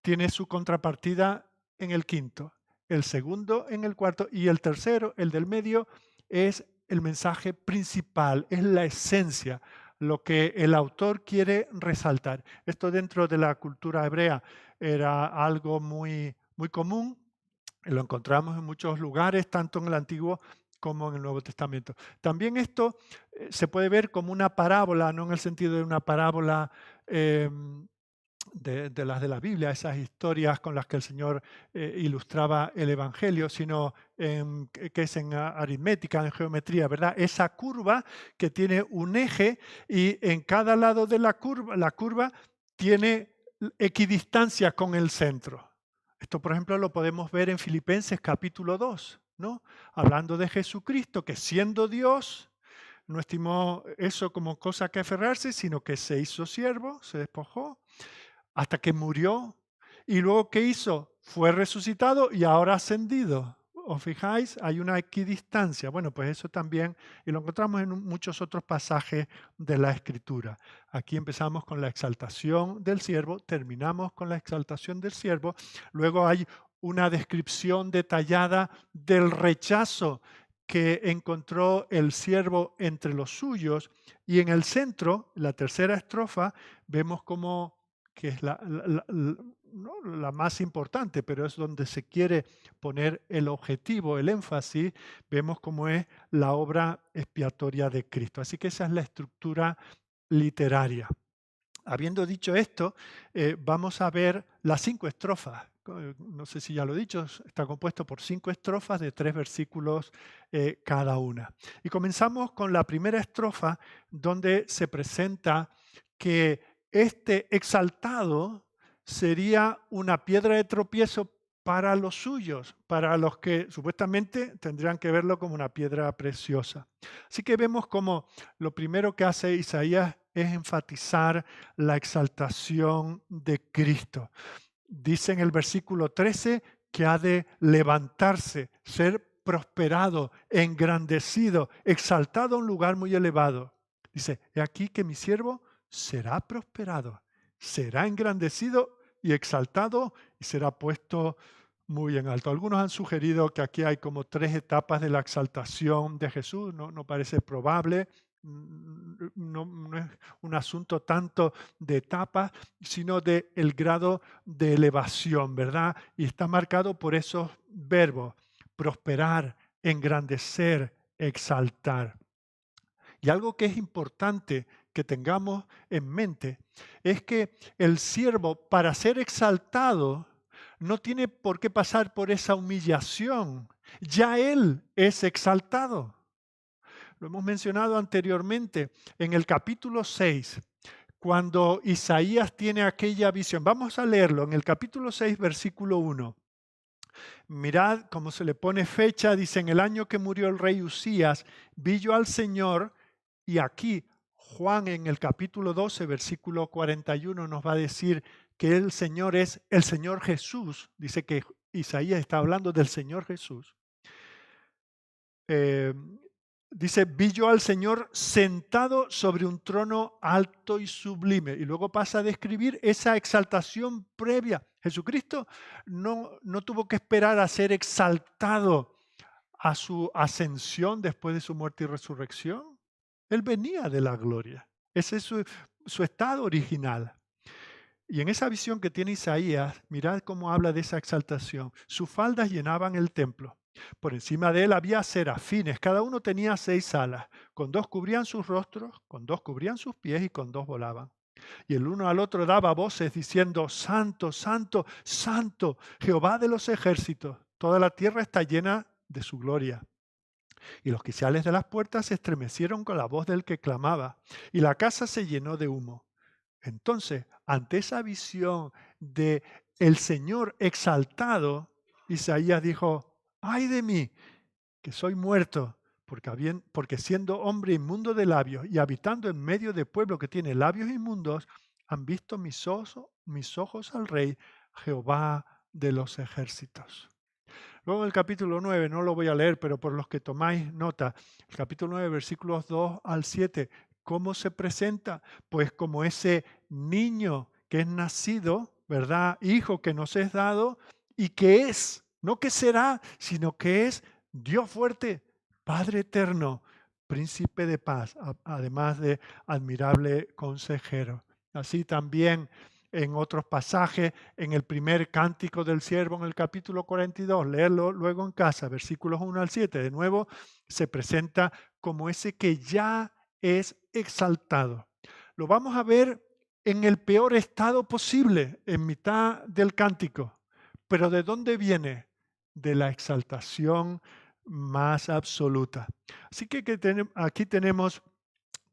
tiene su contrapartida en el quinto, el segundo en el cuarto y el tercero, el del medio, es el mensaje principal, es la esencia, lo que el autor quiere resaltar. Esto dentro de la cultura hebrea era algo muy, muy común, lo encontramos en muchos lugares, tanto en el Antiguo como en el Nuevo Testamento. También esto se puede ver como una parábola, no en el sentido de una parábola de las de la Biblia, esas historias con las que el Señor ilustraba el Evangelio, sino que es en aritmética, en geometría, ¿verdad? Esa curva que tiene un eje y en cada lado de la curva tiene equidistancia con el centro. Esto, por ejemplo, lo podemos ver en Filipenses capítulo 2, ¿no? Hablando de Jesucristo, que siendo Dios, no estimó eso como cosa que aferrarse, sino que se hizo siervo, se despojó, hasta que murió. Y luego, ¿qué hizo? Fue resucitado y ahora ascendido. ¿Os fijáis? Hay una equidistancia. Bueno, pues eso también, y lo encontramos en muchos otros pasajes de la Escritura. Aquí empezamos con la exaltación del siervo, terminamos con la exaltación del siervo. Luego hay una descripción detallada del rechazo que encontró el siervo entre los suyos. Y en el centro, la tercera estrofa, vemos cómo que es no la más importante, pero es donde se quiere poner el objetivo, el énfasis, vemos cómo es la obra expiatoria de Cristo. Así que esa es la estructura literaria. Habiendo dicho esto, vamos a ver las 5 estrofas. No sé si ya lo he dicho, está compuesto por 5 estrofas de 3 versículos cada una. Y comenzamos con la primera estrofa donde se presenta que este exaltado sería una piedra de tropiezo para los suyos, para los que supuestamente tendrían que verlo como una piedra preciosa. Así que vemos como lo primero que hace Isaías es enfatizar la exaltación de Cristo. Dice en el versículo 13 que ha de levantarse, ser prosperado, engrandecido, exaltado a un lugar muy elevado. Dice, he aquí que mi siervo será prosperado, será engrandecido y exaltado y será puesto muy en alto. Algunos han sugerido que aquí hay como 3 etapas de la exaltación de Jesús, no parece probable, no es un asunto tanto de etapas, sino de el grado de elevación, ¿verdad? Y está marcado por esos verbos, prosperar, engrandecer, exaltar. Y algo que es importante que tengamos en mente es que el siervo, para ser exaltado, no tiene por qué pasar por esa humillación. Ya él es exaltado. Lo hemos mencionado anteriormente en el capítulo 6, cuando Isaías tiene aquella visión. Vamos a leerlo en el capítulo 6, versículo 1. Mirad cómo se le pone fecha, dice: en el año que murió el rey Usías, vi yo al Señor. Y aquí Juan en el capítulo 12, versículo 41 nos va a decir que el Señor es el Señor Jesús. Dice que Isaías está hablando del Señor Jesús. Eh, Dice: vi yo al Señor sentado sobre un trono alto y sublime. Y luego pasa a describir esa exaltación previa. Jesucristo no tuvo que esperar a ser exaltado a su ascensión después de su muerte y resurrección. Él venía de la gloria. Ese es su estado original. Y en esa visión que tiene Isaías, mirad cómo habla de esa exaltación. Sus faldas llenaban el templo. Por encima de él había serafines, cada uno tenía 6 alas. Con 2 cubrían sus rostros, con 2 cubrían sus pies y con 2 volaban. Y el uno al otro daba voces diciendo: Santo, Santo, Santo, Jehová de los ejércitos. Toda la tierra está llena de su gloria. Y los quiciales de las puertas se estremecieron con la voz del que clamaba, y la casa se llenó de humo. Entonces, ante esa visión de el Señor exaltado, Isaías dijo: ay de mí, que soy muerto, porque siendo hombre inmundo de labios y habitando en medio de pueblo que tiene labios inmundos, han visto mis ojos al Rey, Jehová de los ejércitos. Luego en el capítulo 9, no lo voy a leer, pero por los que tomáis nota, el capítulo 9, versículos 2 al 7, ¿cómo se presenta? Pues como ese niño que es nacido, ¿verdad? Hijo que nos es dado y que es, no que será, sino que es Dios fuerte, Padre eterno, príncipe de paz, además de admirable consejero. Así también en otros pasajes, en el primer cántico del siervo, en el capítulo 42, leerlo luego en casa, versículos 1 al 7, de nuevo se presenta como ese que ya es exaltado. Lo vamos a ver en el peor estado posible, en mitad del cántico. Pero ¿de dónde viene? De la exaltación más absoluta. Así que aquí tenemos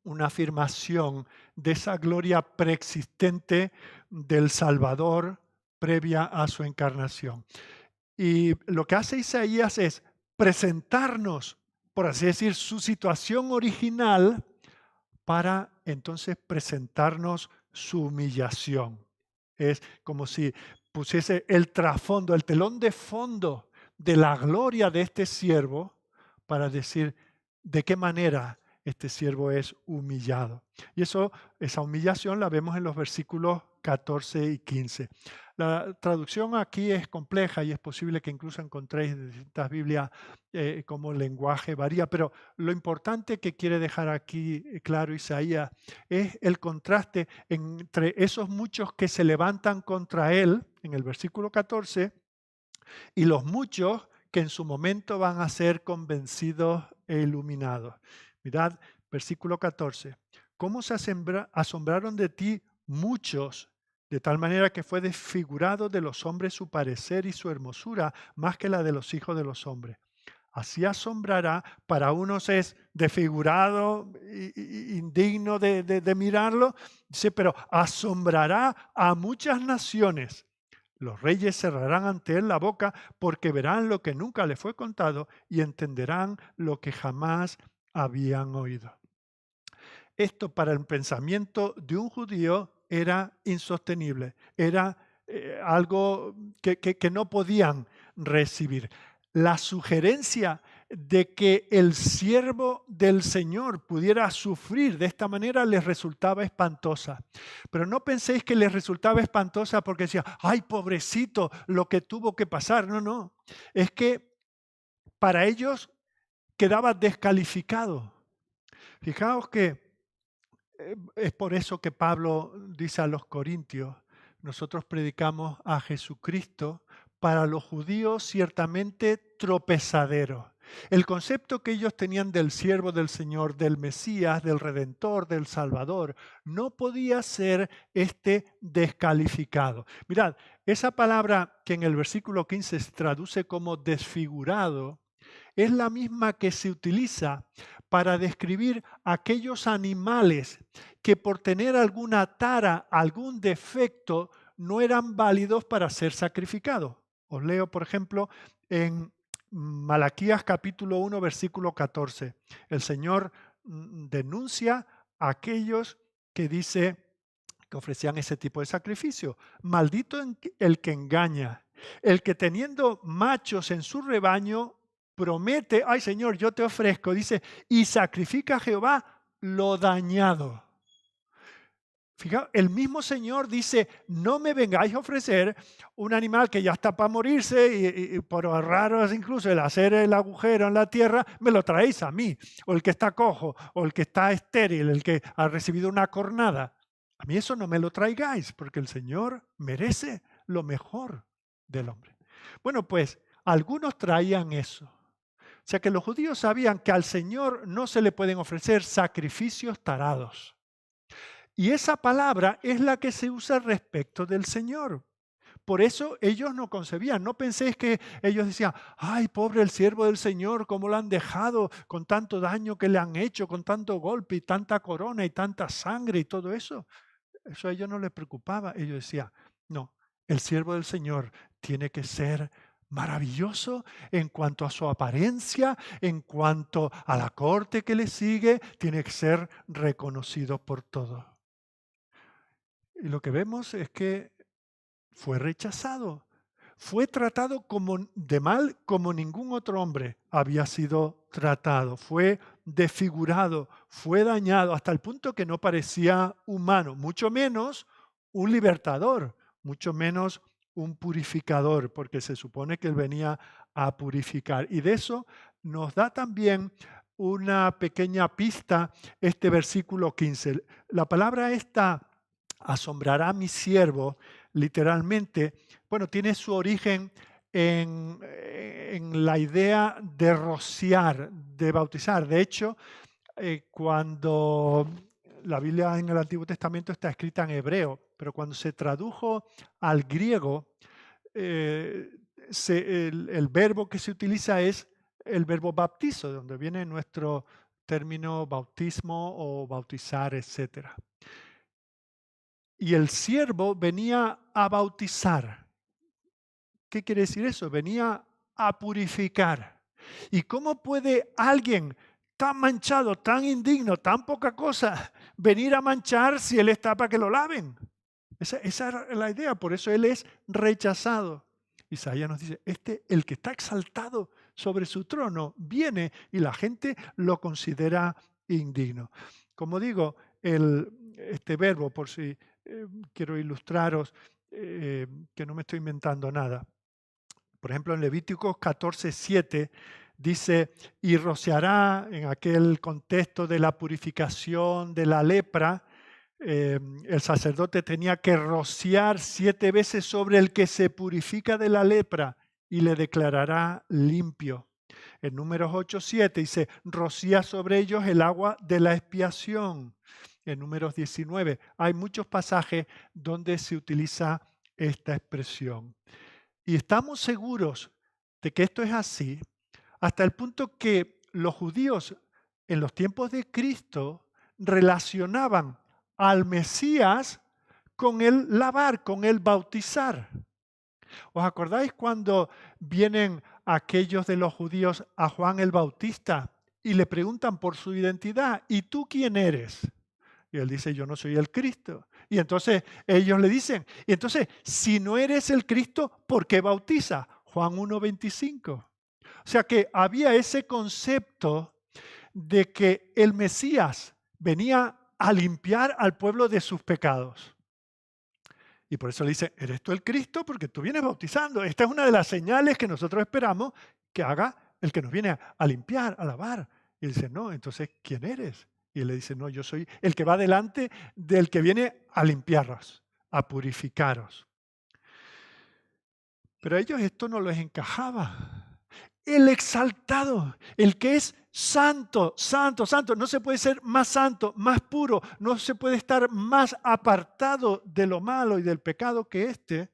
una afirmación de esa gloria preexistente del Salvador previa a su encarnación. Y lo que hace Isaías es presentarnos, por así decir, su situación original para entonces presentarnos su humillación. Es como si pusiese el trasfondo, el telón de fondo de la gloria de este siervo para decir de qué manera este siervo es humillado. Y esa humillación la vemos en los versículos 14 y 15. La traducción aquí es compleja y es posible que incluso encontréis en distintas Biblias como el lenguaje varía, pero lo importante que quiere dejar aquí claro Isaías es el contraste entre esos muchos que se levantan contra él, en el versículo 14, y los muchos que en su momento van a ser convencidos e iluminados. Mirad, versículo 14. ¿Cómo se asombraron de ti muchos, de tal manera que fue desfigurado de los hombres su parecer y su hermosura más que la de los hijos de los hombres? Así asombrará, para unos es desfigurado, indigno de mirarlo, dice, pero asombrará a muchas naciones. Los reyes cerrarán ante él la boca porque verán lo que nunca le fue contado y entenderán lo que jamás habían oído. Esto para el pensamiento de un judío era insostenible, era algo que no podían recibir. La sugerencia de que el siervo del Señor pudiera sufrir de esta manera les resultaba espantosa. Pero no penséis que les resultaba espantosa porque decía, ay, pobrecito, lo que tuvo que pasar. No, no. Es que para ellos quedaba descalificado. Fijaos que es por eso que Pablo dice a los corintios, nosotros predicamos a Jesucristo, para los judíos ciertamente tropezadero. El concepto que ellos tenían del siervo del Señor, del Mesías, del Redentor, del Salvador, no podía ser descalificado. Mirad, esa palabra que en el versículo 15 se traduce como desfigurado, es la misma que se utiliza para describir aquellos animales que por tener alguna tara, algún defecto, no eran válidos para ser sacrificados. Os leo, por ejemplo, en Malaquías capítulo 1, versículo 14. El Señor denuncia a aquellos que dice que ofrecían ese tipo de sacrificio. Maldito el que engaña, el que teniendo machos en su rebaño promete, ay Señor, yo te ofrezco, dice, y sacrifica a Jehová lo dañado. Fijaos, el mismo Señor dice, no me vengáis a ofrecer un animal que ya está para morirse y por ahorraros incluso el hacer el agujero en la tierra, me lo traéis a mí, o el que está cojo, o el que está estéril, el que ha recibido una cornada. A mí eso no me lo traigáis, porque el Señor merece lo mejor del hombre. Bueno, pues algunos traían eso. O sea que los judíos sabían que al Señor no se le pueden ofrecer sacrificios tarados. Y esa palabra es la que se usa respecto del Señor. Por eso ellos no concebían. No penséis que ellos decían, ay, pobre el siervo del Señor, cómo lo han dejado con tanto daño que le han hecho, con tanto golpe y tanta corona y tanta sangre y todo eso. Eso a ellos no les preocupaba. Ellos decían, no, el siervo del Señor tiene que ser maravilloso en cuanto a su apariencia, en cuanto a la corte que le sigue, tiene que ser reconocido por todos. Y lo que vemos es que fue rechazado, fue tratado de mal como ningún otro hombre había sido tratado, fue desfigurado, fue dañado hasta el punto que no parecía humano, mucho menos un libertador, mucho menos un purificador, porque se supone que él venía a purificar. Y de eso nos da también una pequeña pista este versículo 15. La palabra esta, asombrará a mi siervo, literalmente, bueno, tiene su origen en la idea de rociar, de bautizar. De hecho, cuando la Biblia en el Antiguo Testamento está escrita en hebreo, pero cuando se tradujo al griego, el verbo que se utiliza es el verbo baptizo, de donde viene nuestro término bautismo o bautizar, etc. Y el siervo venía a bautizar. ¿Qué quiere decir eso? Venía a purificar. ¿Y cómo puede alguien tan manchado, tan indigno, tan poca cosa, venir a manchar si él está para que lo laven? Esa era la idea, por eso él es rechazado. Isaías nos dice, el que está exaltado sobre su trono, viene y la gente lo considera indigno. Como digo, este verbo, por si quiero ilustraros, que no me estoy inventando nada. Por ejemplo, en Levíticos 14:7 dice, y rociará en aquel contexto de la purificación de la lepra, el sacerdote tenía que rociar 7 veces sobre el que se purifica de la lepra y le declarará limpio. En Números 8:7 dice, rocía sobre ellos el agua de la expiación. En Números 19 hay muchos pasajes donde se utiliza esta expresión. Y estamos seguros de que esto es así hasta el punto que los judíos en los tiempos de Cristo relacionaban al Mesías con el lavar, con el bautizar. ¿Os acordáis cuando vienen aquellos de los judíos a Juan el Bautista y le preguntan por su identidad? ¿Y tú quién eres? Y él dice, yo no soy el Cristo. Y entonces ellos le dicen, y entonces, si no eres el Cristo, ¿por qué bautiza? Juan 1:25. O sea que había ese concepto de que el Mesías venía a limpiar al pueblo de sus pecados. Y por eso le dice, ¿eres tú el Cristo? Porque tú vienes bautizando. Esta es una de las señales que nosotros esperamos que haga el que nos viene a limpiar, a lavar. Y él dice, no, entonces, ¿quién eres? Y él le dice, no, yo soy el que va delante del que viene a limpiaros, a purificaros. Pero a ellos esto no les encajaba. el exaltado, el que es santo, santo, santo. No se puede ser más santo, más puro, no se puede estar más apartado de lo malo y del pecado que este,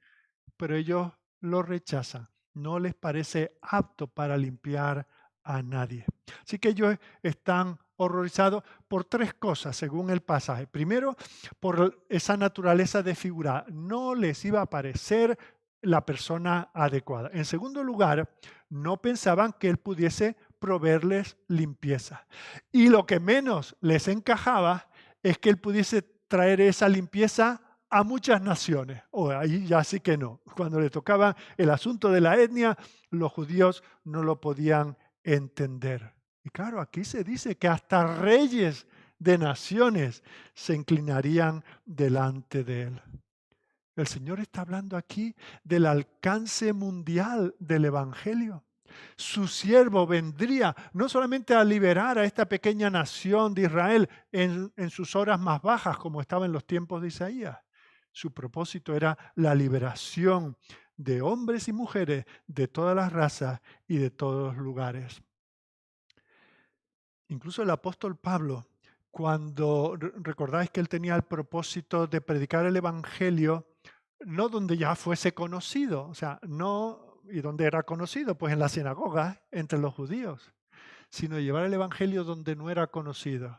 pero ellos lo rechazan. No les parece apto para limpiar a nadie. Así que ellos están horrorizados por tres cosas, según el pasaje. Primero, por esa naturaleza desfigurada. No les iba a parecer la persona adecuada. En segundo lugar, no pensaban que él pudiese proveerles limpieza. Y lo que menos les encajaba es que él pudiese traer esa limpieza a muchas naciones. Ahí ya sí que no. Cuando le tocaba el asunto de la etnia, los judíos no lo podían entender. Y claro, aquí se dice que hasta reyes de naciones se inclinarían delante de él. El Señor está hablando aquí del alcance mundial del Evangelio. Su siervo vendría no solamente a liberar a esta pequeña nación de Israel en sus horas más bajas, como estaba en los tiempos de Isaías. Su propósito era la liberación de hombres y mujeres de todas las razas y de todos los lugares. Incluso el apóstol Pablo, cuando recordáis que él tenía el propósito de predicar el Evangelio, no donde ya fuese conocido, o sea, no, y donde era conocido, pues en la sinagoga, entre los judíos, sino llevar el Evangelio donde no era conocido.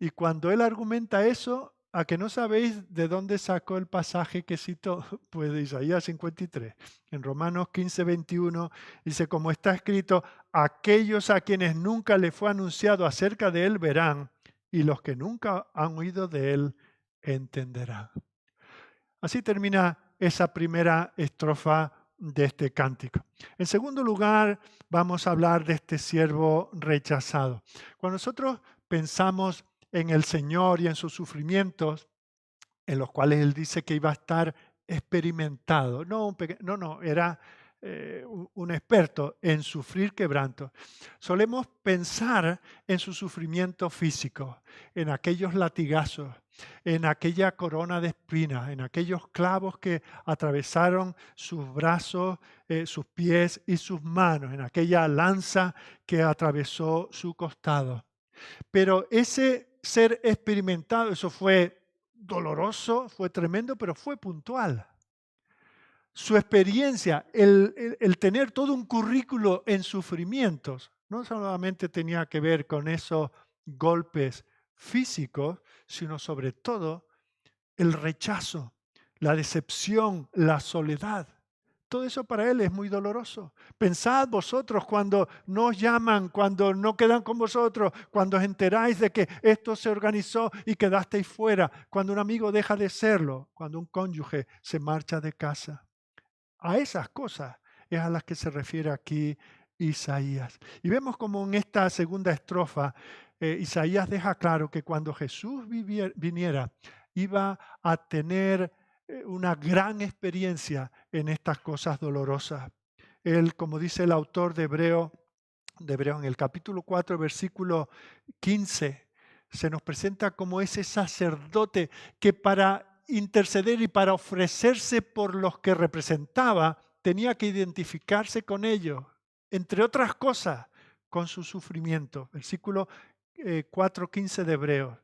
Y cuando él argumenta eso, ¿a que no sabéis de dónde sacó el pasaje que citó? Pues de Isaías 53. En Romanos 15, 21 dice, como está escrito, aquellos a quienes nunca le fue anunciado acerca de él verán, y los que nunca han oído de él entenderán. Así termina esa primera estrofa de este cántico. En segundo lugar, vamos a hablar de este siervo rechazado. Cuando nosotros pensamos en el Señor y en sus sufrimientos, en los cuales Él dice que iba a estar experimentado, no, era un experto en sufrir quebranto. Solemos pensar en su sufrimiento físico, en aquellos latigazos, en aquella corona de espinas, en aquellos clavos que atravesaron sus brazos, sus pies y sus manos, en aquella lanza que atravesó su costado. Pero ese ser experimentado, eso fue doloroso, fue tremendo, pero fue puntual. Su experiencia, el tener todo un currículo en sufrimientos, no solamente tenía que ver con esos golpes físicos, sino sobre todo el rechazo, la decepción, la soledad. Todo eso para él es muy doloroso. Pensad vosotros cuando no os llaman, cuando no quedan con vosotros, cuando os enteráis de que esto se organizó y quedasteis fuera, cuando un amigo deja de serlo, cuando un cónyuge se marcha de casa. A esas cosas es a las que se refiere aquí Isaías. Y vemos como en esta segunda estrofa, Isaías deja claro que cuando Jesús viniera, iba a tener una gran experiencia en estas cosas dolorosas. Él, como dice el autor de Hebreo en el capítulo 4, versículo 15, se nos presenta como ese sacerdote que para interceder y para ofrecerse por los que representaba, tenía que identificarse con ellos, entre otras cosas, con su sufrimiento. Versículo 4:15 de Hebreos.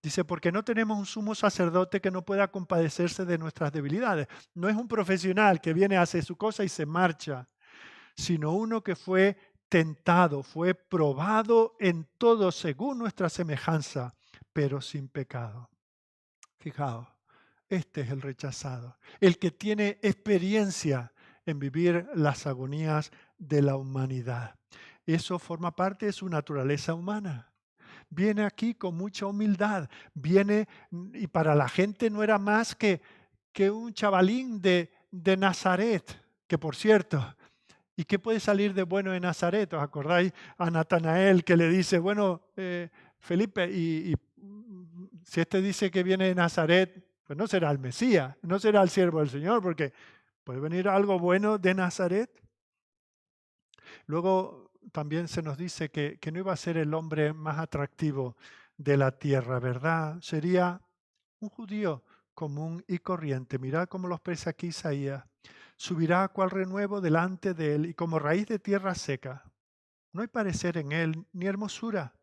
Dice, porque no tenemos un sumo sacerdote que no pueda compadecerse de nuestras debilidades. No es un profesional que viene, hace su cosa y se marcha, sino uno que fue tentado, fue probado en todo según nuestra semejanza, pero sin pecado. Fijaos, este es el rechazado, el que tiene experiencia en vivir las agonías de la humanidad. Eso forma parte de su naturaleza humana. Viene aquí con mucha humildad, viene y para la gente no era más que un chavalín de Nazaret, que por cierto, ¿y qué puede salir de bueno de Nazaret? ¿Os acordáis a Natanael que le dice, bueno, Felipe, si este dice que viene de Nazaret, pues no será el Mesías, no será el siervo del Señor, porque puede venir algo bueno de Nazaret. Luego también se nos dice que no iba a ser el hombre más atractivo de la tierra, ¿verdad? Sería un judío común y corriente. Mirad cómo lo expresa aquí Isaías. Subirá cual renuevo delante de él y como raíz de tierra seca. No hay parecer en él ni hermosura.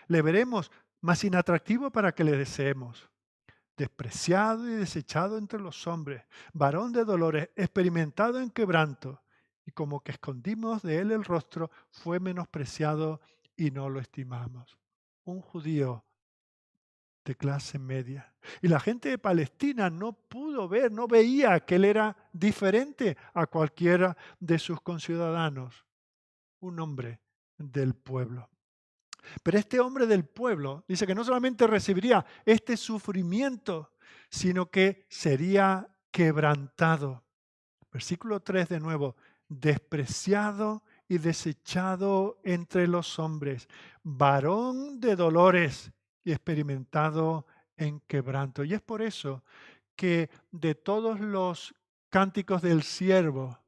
Le veremos, mas inatractivo para que le deseemos. Despreciado y desechado entre los hombres, varón de dolores, experimentado en quebranto. Y como que escondimos de él el rostro, fue menospreciado y no lo estimamos. Un judío de clase media. Y la gente de Palestina no pudo ver, no veía que él era diferente a cualquiera de sus conciudadanos. Un hombre del pueblo. Pero este hombre del pueblo dice que no solamente recibiría este sufrimiento, sino que sería quebrantado. Versículo 3 de nuevo, despreciado y desechado entre los hombres, varón de dolores y experimentado en quebranto. Y es por eso que de todos los cánticos del siervo,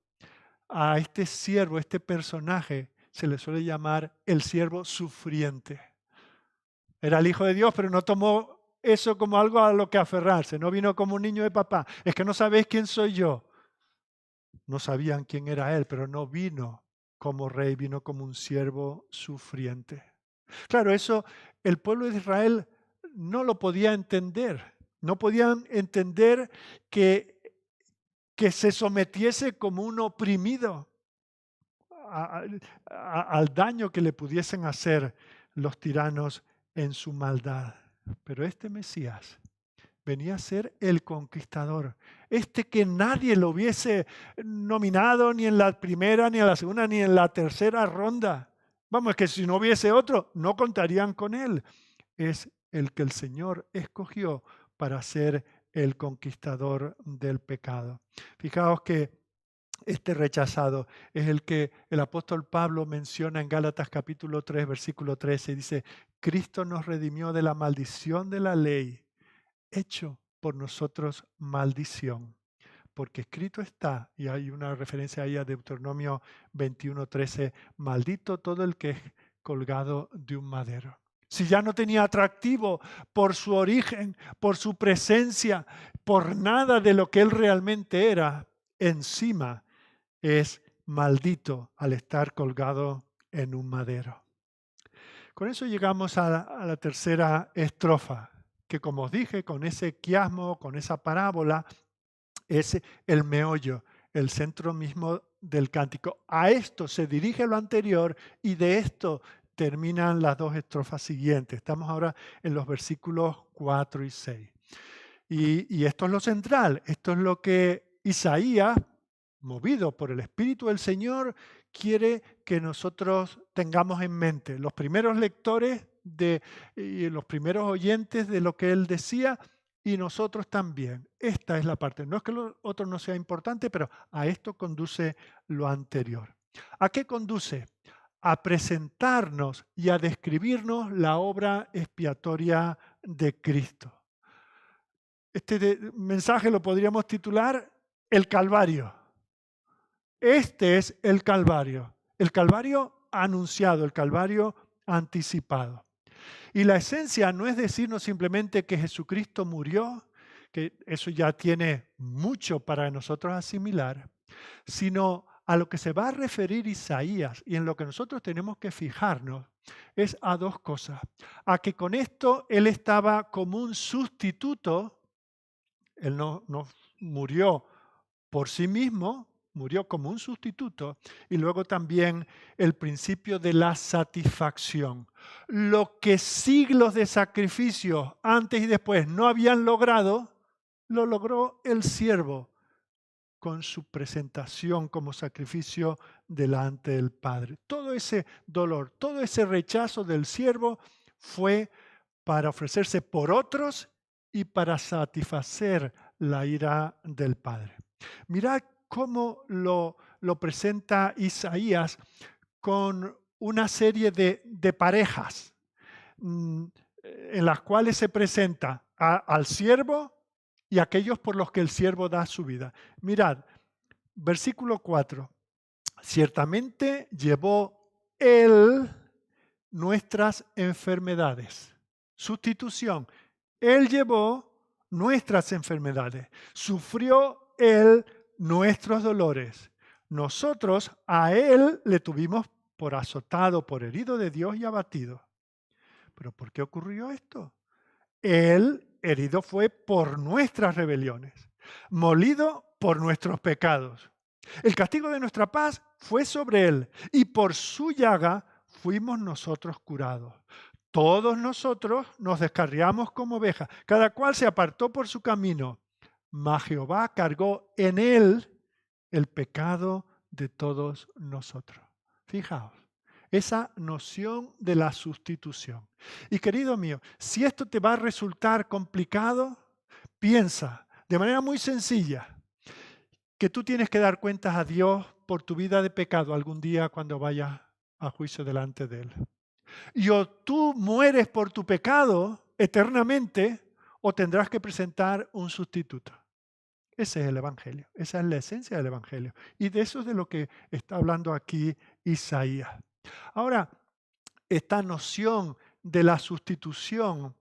a este siervo, este personaje, se le suele llamar el siervo sufriente. Era el Hijo de Dios, pero no tomó eso como algo a lo que aferrarse. No vino como un niño de papá. Es que no sabéis quién soy yo. No sabían quién era él, pero no vino como rey, vino como un siervo sufriente. Claro, eso el pueblo de Israel no lo podía entender. No podían entender que se sometiese como un oprimido al daño que le pudiesen hacer los tiranos en su maldad. Pero este Mesías venía a ser el conquistador. Este que nadie lo hubiese nominado ni en la primera, ni en la segunda, ni en la tercera ronda. Vamos, es que si no hubiese otro, no contarían con él. Es el que el Señor escogió para ser el conquistador del pecado. Fijaos que este rechazado es el que el apóstol Pablo menciona en Gálatas capítulo 3, versículo 13. Dice, Cristo nos redimió de la maldición de la ley, hecho por nosotros maldición. Porque escrito está, y hay una referencia ahí a Deuteronomio 21, 13, maldito todo el que es colgado de un madero. Si ya no tenía atractivo por su origen, por su presencia, por nada de lo que él realmente era, encima es maldito al estar colgado en un madero. Con eso llegamos a la tercera estrofa, que como os dije, con ese quiasmo, con esa parábola, es el meollo, el centro mismo del cántico. A esto se dirige lo anterior y de esto terminan las dos estrofas siguientes. Estamos ahora en los versículos 4 y 6. Y esto es lo central, esto es lo que Isaías, movido por el Espíritu del Señor, quiere que nosotros tengamos en mente. Los primeros lectores y los primeros oyentes de lo que él decía y nosotros también. Esta es la parte. No es que lo otro no sea importante, pero a esto conduce lo anterior. ¿A qué conduce? A presentarnos y a describirnos la obra expiatoria de Cristo. Este mensaje lo podríamos titular El Calvario. Este es el Calvario anunciado, el Calvario anticipado. Y la esencia no es decirnos simplemente que Jesucristo murió, que eso ya tiene mucho para nosotros asimilar, sino a lo que se va a referir Isaías y en lo que nosotros tenemos que fijarnos es a dos cosas. A que con esto Él estaba como un sustituto, Él no murió por sí mismo, murió como un sustituto, y luego también el principio de la satisfacción. Lo que siglos de sacrificios antes y después no habían logrado, lo logró el siervo con su presentación como sacrificio delante del Padre. Todo ese dolor, todo ese rechazo del siervo fue para ofrecerse por otros y para satisfacer la ira del Padre. Mirad cómo lo presenta Isaías con una serie de parejas en las cuales se presenta al siervo y aquellos por los que el siervo da su vida. Mirad, versículo 4. Ciertamente llevó Él nuestras enfermedades. Sustitución. Él llevó nuestras enfermedades. Sufrió Él nuestros dolores. Nosotros a Él le tuvimos por azotado, por herido de Dios y abatido. ¿Pero por qué ocurrió esto? Él herido fue por nuestras rebeliones, molido por nuestros pecados. El castigo de nuestra paz fue sobre Él y por su llaga fuimos nosotros curados. Todos nosotros nos descarriamos como ovejas, cada cual se apartó por su camino, mas Jehová cargó en Él el pecado de todos nosotros. Fijaos, esa noción de la sustitución. Y querido mío, si esto te va a resultar complicado, piensa de manera muy sencilla que tú tienes que dar cuentas a Dios por tu vida de pecado algún día cuando vayas a juicio delante de Él. Y o tú mueres por tu pecado eternamente o tendrás que presentar un sustituto. Ese es el Evangelio, esa es la esencia del Evangelio. Y de eso es de lo que está hablando aquí Isaías. Ahora, esta noción de la sustitución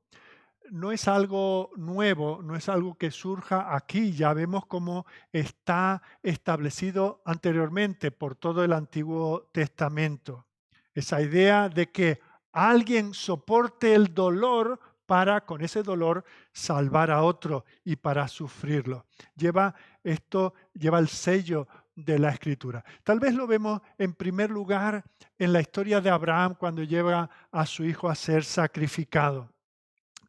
no es algo nuevo, no es algo que surja aquí. Ya vemos cómo está establecido anteriormente por todo el Antiguo Testamento. Esa idea de que alguien soporte el dolor para con ese dolor salvar a otro y para sufrirlo. Lleva el sello de la Escritura. Tal vez lo vemos en primer lugar en la historia de Abraham cuando lleva a su hijo a ser sacrificado.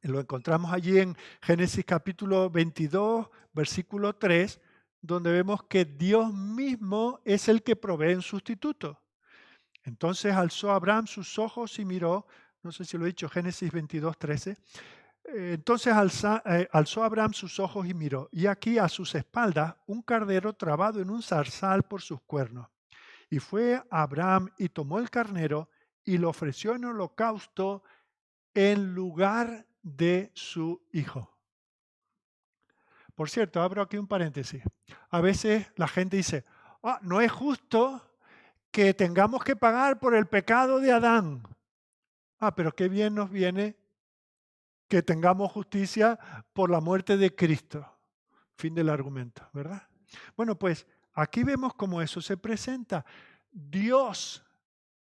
Lo encontramos allí en Génesis capítulo 22, versículo 3, donde vemos que Dios mismo es el que provee un sustituto. Entonces alzó Abraham sus ojos y miró, no sé si lo he dicho, Génesis 22, 13. Entonces alzó Abraham sus ojos y miró, y aquí a sus espaldas un cardero trabado en un zarzal por sus cuernos. Y fue Abraham y tomó el carnero y lo ofreció en holocausto en lugar de su hijo. Por cierto, abro aquí un paréntesis. A veces la gente dice, no es justo que tengamos que pagar por el pecado de Adán. Pero qué bien nos viene que tengamos justicia por la muerte de Cristo. Fin del argumento, ¿verdad? Bueno, pues aquí vemos cómo eso se presenta. Dios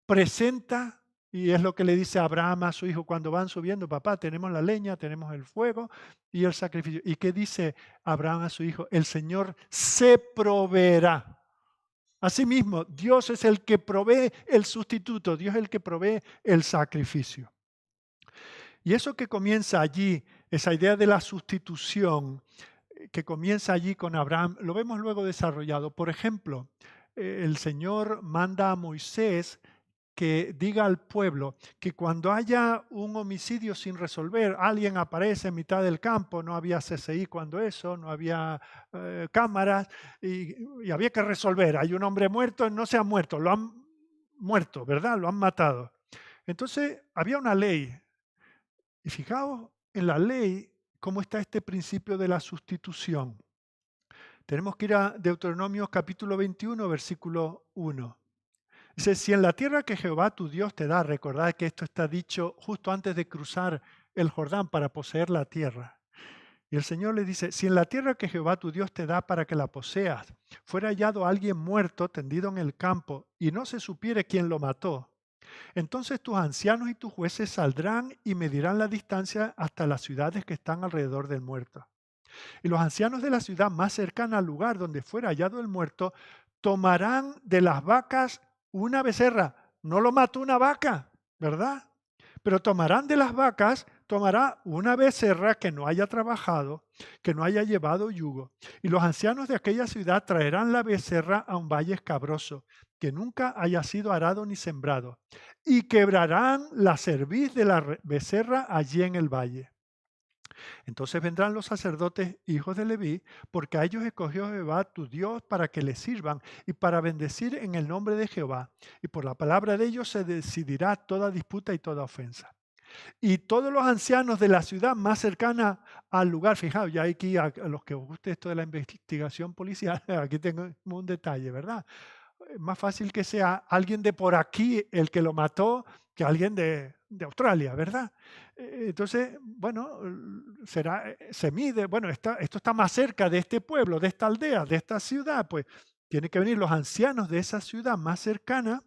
presenta, y es lo que le dice Abraham a su hijo cuando van subiendo, papá, tenemos la leña, tenemos el fuego y el sacrificio. ¿Y qué dice Abraham a su hijo? El Señor se proveerá. Asimismo, Dios es el que provee el sustituto, Dios es el que provee el sacrificio. Y eso que comienza allí, esa idea de la sustitución, que comienza allí con Abraham, lo vemos luego desarrollado. Por ejemplo, el Señor manda a Moisés que diga al pueblo que cuando haya un homicidio sin resolver, alguien aparece en mitad del campo, no había CSI cuando eso, no había cámaras y había que resolver. Hay un hombre muerto, no se ha muerto, lo han muerto, ¿verdad? Lo han matado. Entonces había una ley. Y fijaos en la ley cómo está este principio de la sustitución. Tenemos que ir a Deuteronomio capítulo 21, versículo 1. Dice, si en la tierra que Jehová tu Dios te da, recordad que esto está dicho justo antes de cruzar el Jordán para poseer la tierra. Y el Señor le dice, si en la tierra que Jehová tu Dios te da para que la poseas, fuera hallado alguien muerto tendido en el campo y no se supiere quién lo mató, entonces tus ancianos y tus jueces saldrán y medirán la distancia hasta las ciudades que están alrededor del muerto. Y los ancianos de la ciudad más cercana al lugar donde fuera hallado el muerto tomarán de las vacas una becerra. No lo mató una vaca, ¿verdad? Pero tomarán de las vacas, tomará una becerra que no haya trabajado, que no haya llevado yugo. Y los ancianos de aquella ciudad traerán la becerra a un valle escabroso, que nunca haya sido arado ni sembrado. Y quebrarán la cerviz de la becerra allí en el valle. Entonces vendrán los sacerdotes, hijos de Leví, porque a ellos escogió Jehová tu Dios para que les sirvan y para bendecir en el nombre de Jehová. Y por la palabra de ellos se decidirá toda disputa y toda ofensa. Y todos los ancianos de la ciudad más cercana al lugar, fijaos, ya aquí a los que os guste esto de la investigación policial, aquí tengo un detalle, ¿verdad? Más fácil que sea alguien de por aquí el que lo mató que alguien de Australia, ¿verdad? Entonces, bueno, se mide, bueno, esto está más cerca de este pueblo, de esta aldea, de esta ciudad, pues tienen que venir los ancianos de esa ciudad más cercana,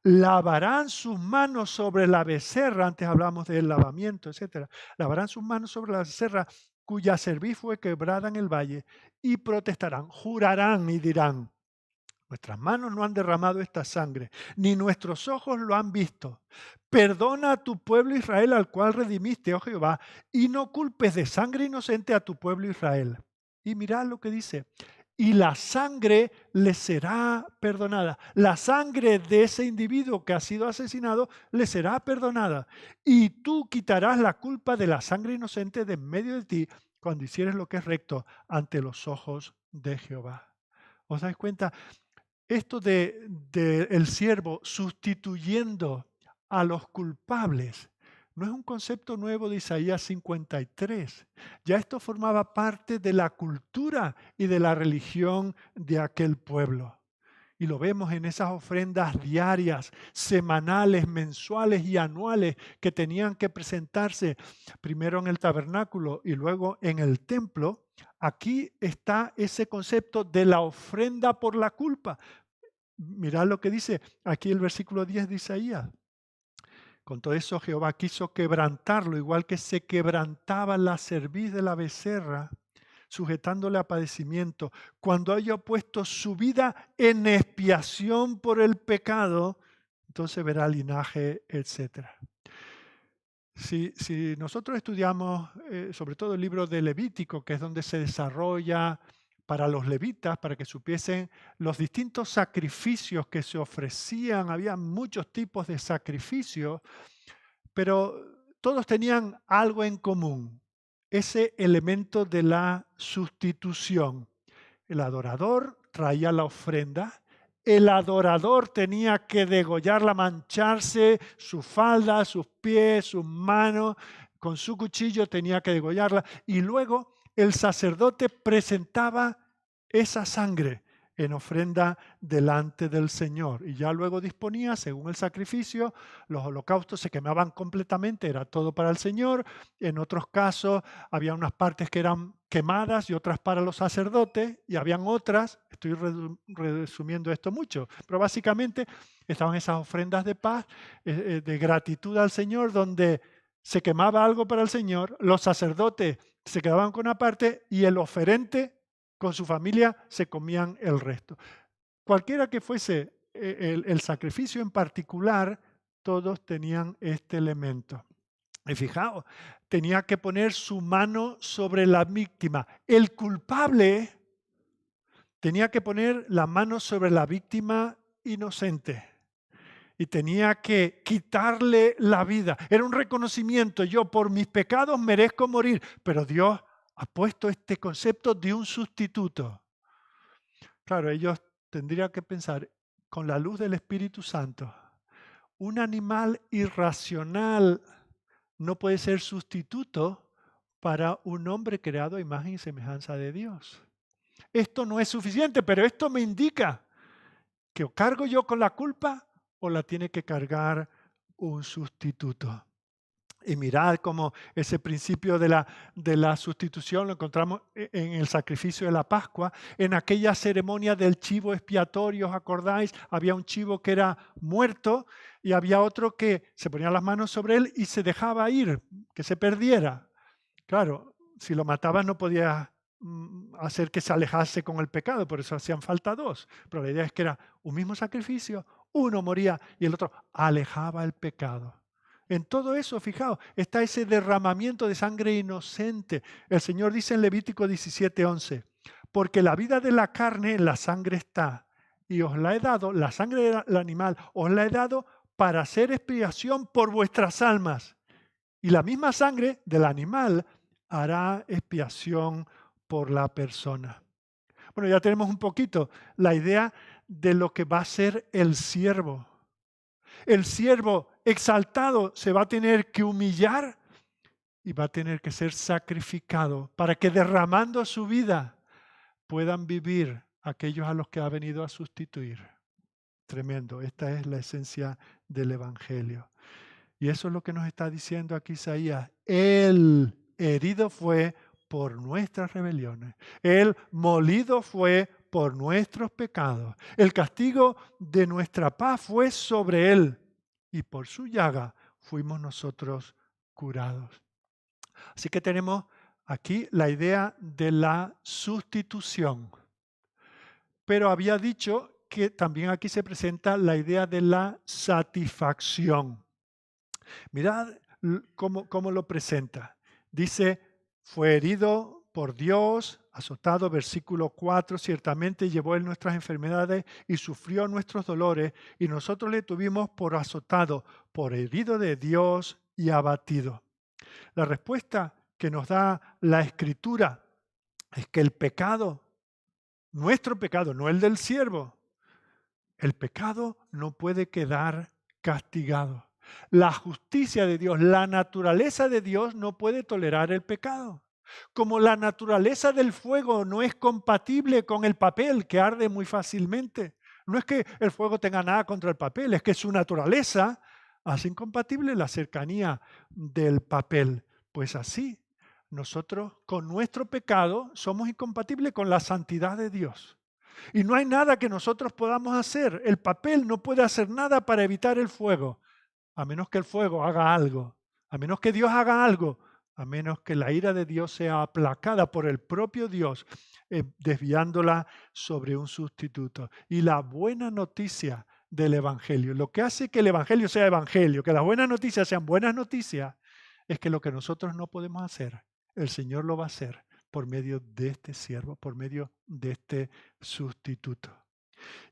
lavarán sus manos sobre la becerra, antes hablamos del lavamiento, etcétera, lavarán sus manos sobre la becerra cuya cerviz fue quebrada en el valle y protestarán, jurarán y dirán: nuestras manos no han derramado esta sangre, ni nuestros ojos lo han visto. Perdona a tu pueblo Israel al cual redimiste, oh Jehová, y no culpes de sangre inocente a tu pueblo Israel. Y mirad lo que dice: y la sangre le será perdonada. La sangre de ese individuo que ha sido asesinado le será perdonada. Y tú quitarás la culpa de la sangre inocente de en medio de ti cuando hicieres lo que es recto ante los ojos de Jehová. ¿Os dais cuenta? Esto de el siervo sustituyendo a los culpables no es un concepto nuevo de Isaías 53. Ya esto formaba parte de la cultura y de la religión de aquel pueblo. Y lo vemos en esas ofrendas diarias, semanales, mensuales y anuales que tenían que presentarse primero en el tabernáculo y luego en el templo. Aquí está ese concepto de la ofrenda por la culpa. Mirad lo que dice aquí el versículo 10 de Isaías. Con todo eso Jehová quiso quebrantarlo, igual que se quebrantaba la cerviz de la becerra, sujetándole a padecimiento. Cuando haya puesto su vida en expiación por el pecado, entonces verá linaje, etc. Si nosotros estudiamos sobre todo el libro de Levítico, que es donde se desarrolla para los levitas, para que supiesen los distintos sacrificios que se ofrecían, había muchos tipos de sacrificios, pero todos tenían algo en común, ese elemento de la sustitución. El adorador traía la ofrenda, el adorador tenía que degollarla, mancharse su falda, sus pies, sus manos, con su cuchillo tenía que degollarla y luego el sacerdote presentaba esa sangre en ofrenda delante del Señor. Y ya luego disponía, según el sacrificio, los holocaustos se quemaban completamente, era todo para el Señor. En otros casos había unas partes que eran quemadas y otras para los sacerdotes, y habían otras, estoy resumiendo esto mucho, pero básicamente estaban esas ofrendas de paz, de gratitud al Señor, donde se quemaba algo para el Señor, los sacerdotes se quedaban con una parte y el oferente con su familia se comían el resto. Cualquiera que fuese el sacrificio en particular, todos tenían este elemento. Y fijaos, tenía que poner su mano sobre la víctima. El culpable tenía que poner la mano sobre la víctima inocente. Y tenía que quitarle la vida. Era un reconocimiento. Yo por mis pecados merezco morir. Pero Dios ha puesto este concepto de un sustituto. Claro, ellos tendrían que pensar con la luz del Espíritu Santo. Un animal irracional no puede ser sustituto para un hombre creado a imagen y semejanza de Dios. Esto no es suficiente, pero esto me indica que o cargo yo con la culpa o la tiene que cargar un sustituto. Y mirad cómo ese principio de la sustitución lo encontramos en el sacrificio de la Pascua, en aquella ceremonia del chivo expiatorio, ¿os acordáis? Había un chivo que era muerto y había otro que se ponía las manos sobre él y se dejaba ir, que se perdiera. Claro, si lo matabas no podías hacer que se alejase con el pecado, por eso hacían falta dos. Pero la idea es que era un mismo sacrificio, uno moría y el otro alejaba el pecado. En todo eso, fijaos, está ese derramamiento de sangre inocente. El Señor dice en Levítico 17:11, porque la vida de la carne en la sangre está, y os la he dado, la sangre del animal, os la he dado para hacer expiación por vuestras almas. Y la misma sangre del animal hará expiación por la persona. Bueno, ya tenemos un poquito la idea de lo que va a ser el siervo. El siervo exaltado se va a tener que humillar y va a tener que ser sacrificado para que derramando su vida puedan vivir aquellos a los que ha venido a sustituir. Tremendo, esta es la esencia del Evangelio. Y eso es lo que nos está diciendo aquí Isaías. Él herido fue por nuestras rebeliones. Él molido fue por nuestros pecados. El castigo de nuestra paz fue sobre él. Y por su llaga fuimos nosotros curados. Así que tenemos aquí la idea de la sustitución. Pero había dicho que también aquí se presenta la idea de la satisfacción. Mirad cómo lo presenta. Dice, fue herido por Dios, azotado, versículo 4, ciertamente llevó él nuestras enfermedades y sufrió nuestros dolores, y nosotros le tuvimos por azotado, por herido de Dios y abatido. La respuesta que nos da la Escritura es que el pecado, nuestro pecado, no el del siervo, el pecado no puede quedar castigado. La justicia de Dios, la naturaleza de Dios no puede tolerar el pecado. Como la naturaleza del fuego no es compatible con el papel que arde muy fácilmente. No es que el fuego tenga nada contra el papel, es que su naturaleza hace incompatible la cercanía del papel. Pues así, nosotros con nuestro pecado somos incompatibles con la santidad de Dios. Y no hay nada que nosotros podamos hacer. El papel no puede hacer nada para evitar el fuego, a menos que el fuego haga algo, a menos que Dios haga algo, a menos que la ira de Dios sea aplacada por el propio Dios, desviándola sobre un sustituto. Y la buena noticia del Evangelio, lo que hace que el Evangelio sea Evangelio, que las buenas noticias sean buenas noticias, es que lo que nosotros no podemos hacer, el Señor lo va a hacer por medio de este siervo, por medio de este sustituto.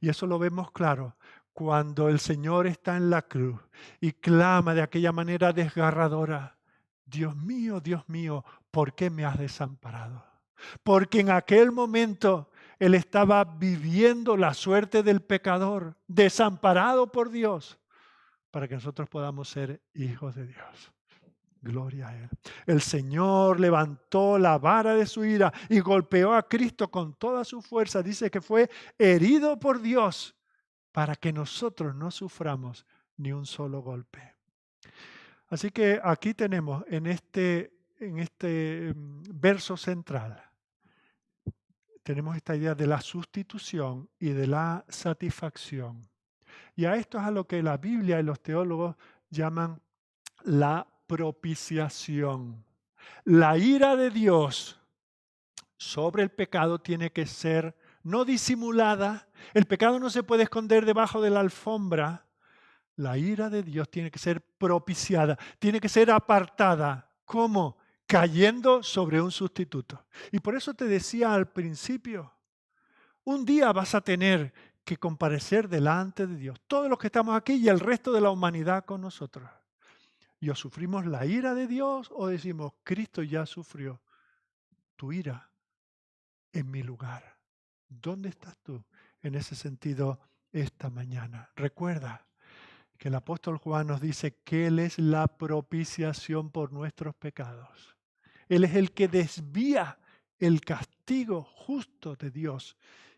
Y eso lo vemos claro cuando el Señor está en la cruz y clama de aquella manera desgarradora, Dios mío, ¿por qué me has desamparado? Porque en aquel momento Él estaba viviendo la suerte del pecador, desamparado por Dios, para que nosotros podamos ser hijos de Dios. Gloria a Él. El Señor levantó la vara de su ira y golpeó a Cristo con toda su fuerza. Dice que fue herido por Dios para que nosotros no suframos ni un solo golpe. Así que aquí tenemos en este verso central, tenemos esta idea de la sustitución y de la satisfacción. Y a esto es a lo que la Biblia y los teólogos llaman la propiciación. La ira de Dios sobre el pecado tiene que ser no disimulada. El pecado no se puede esconder debajo de la alfombra. La ira de Dios tiene que ser propiciada, tiene que ser apartada. ¿Cómo? Cayendo sobre un sustituto. Y por eso te decía al principio, un día vas a tener que comparecer delante de Dios. Todos los que estamos aquí y el resto de la humanidad con nosotros. ¿Y o sufrimos la ira de Dios o decimos, Cristo ya sufrió tu ira en mi lugar? ¿Dónde estás tú en ese sentido esta mañana? Recuerda que el apóstol Juan nos dice que Él es la propiciación por nuestros pecados. Él es el que desvía el castigo justo de Dios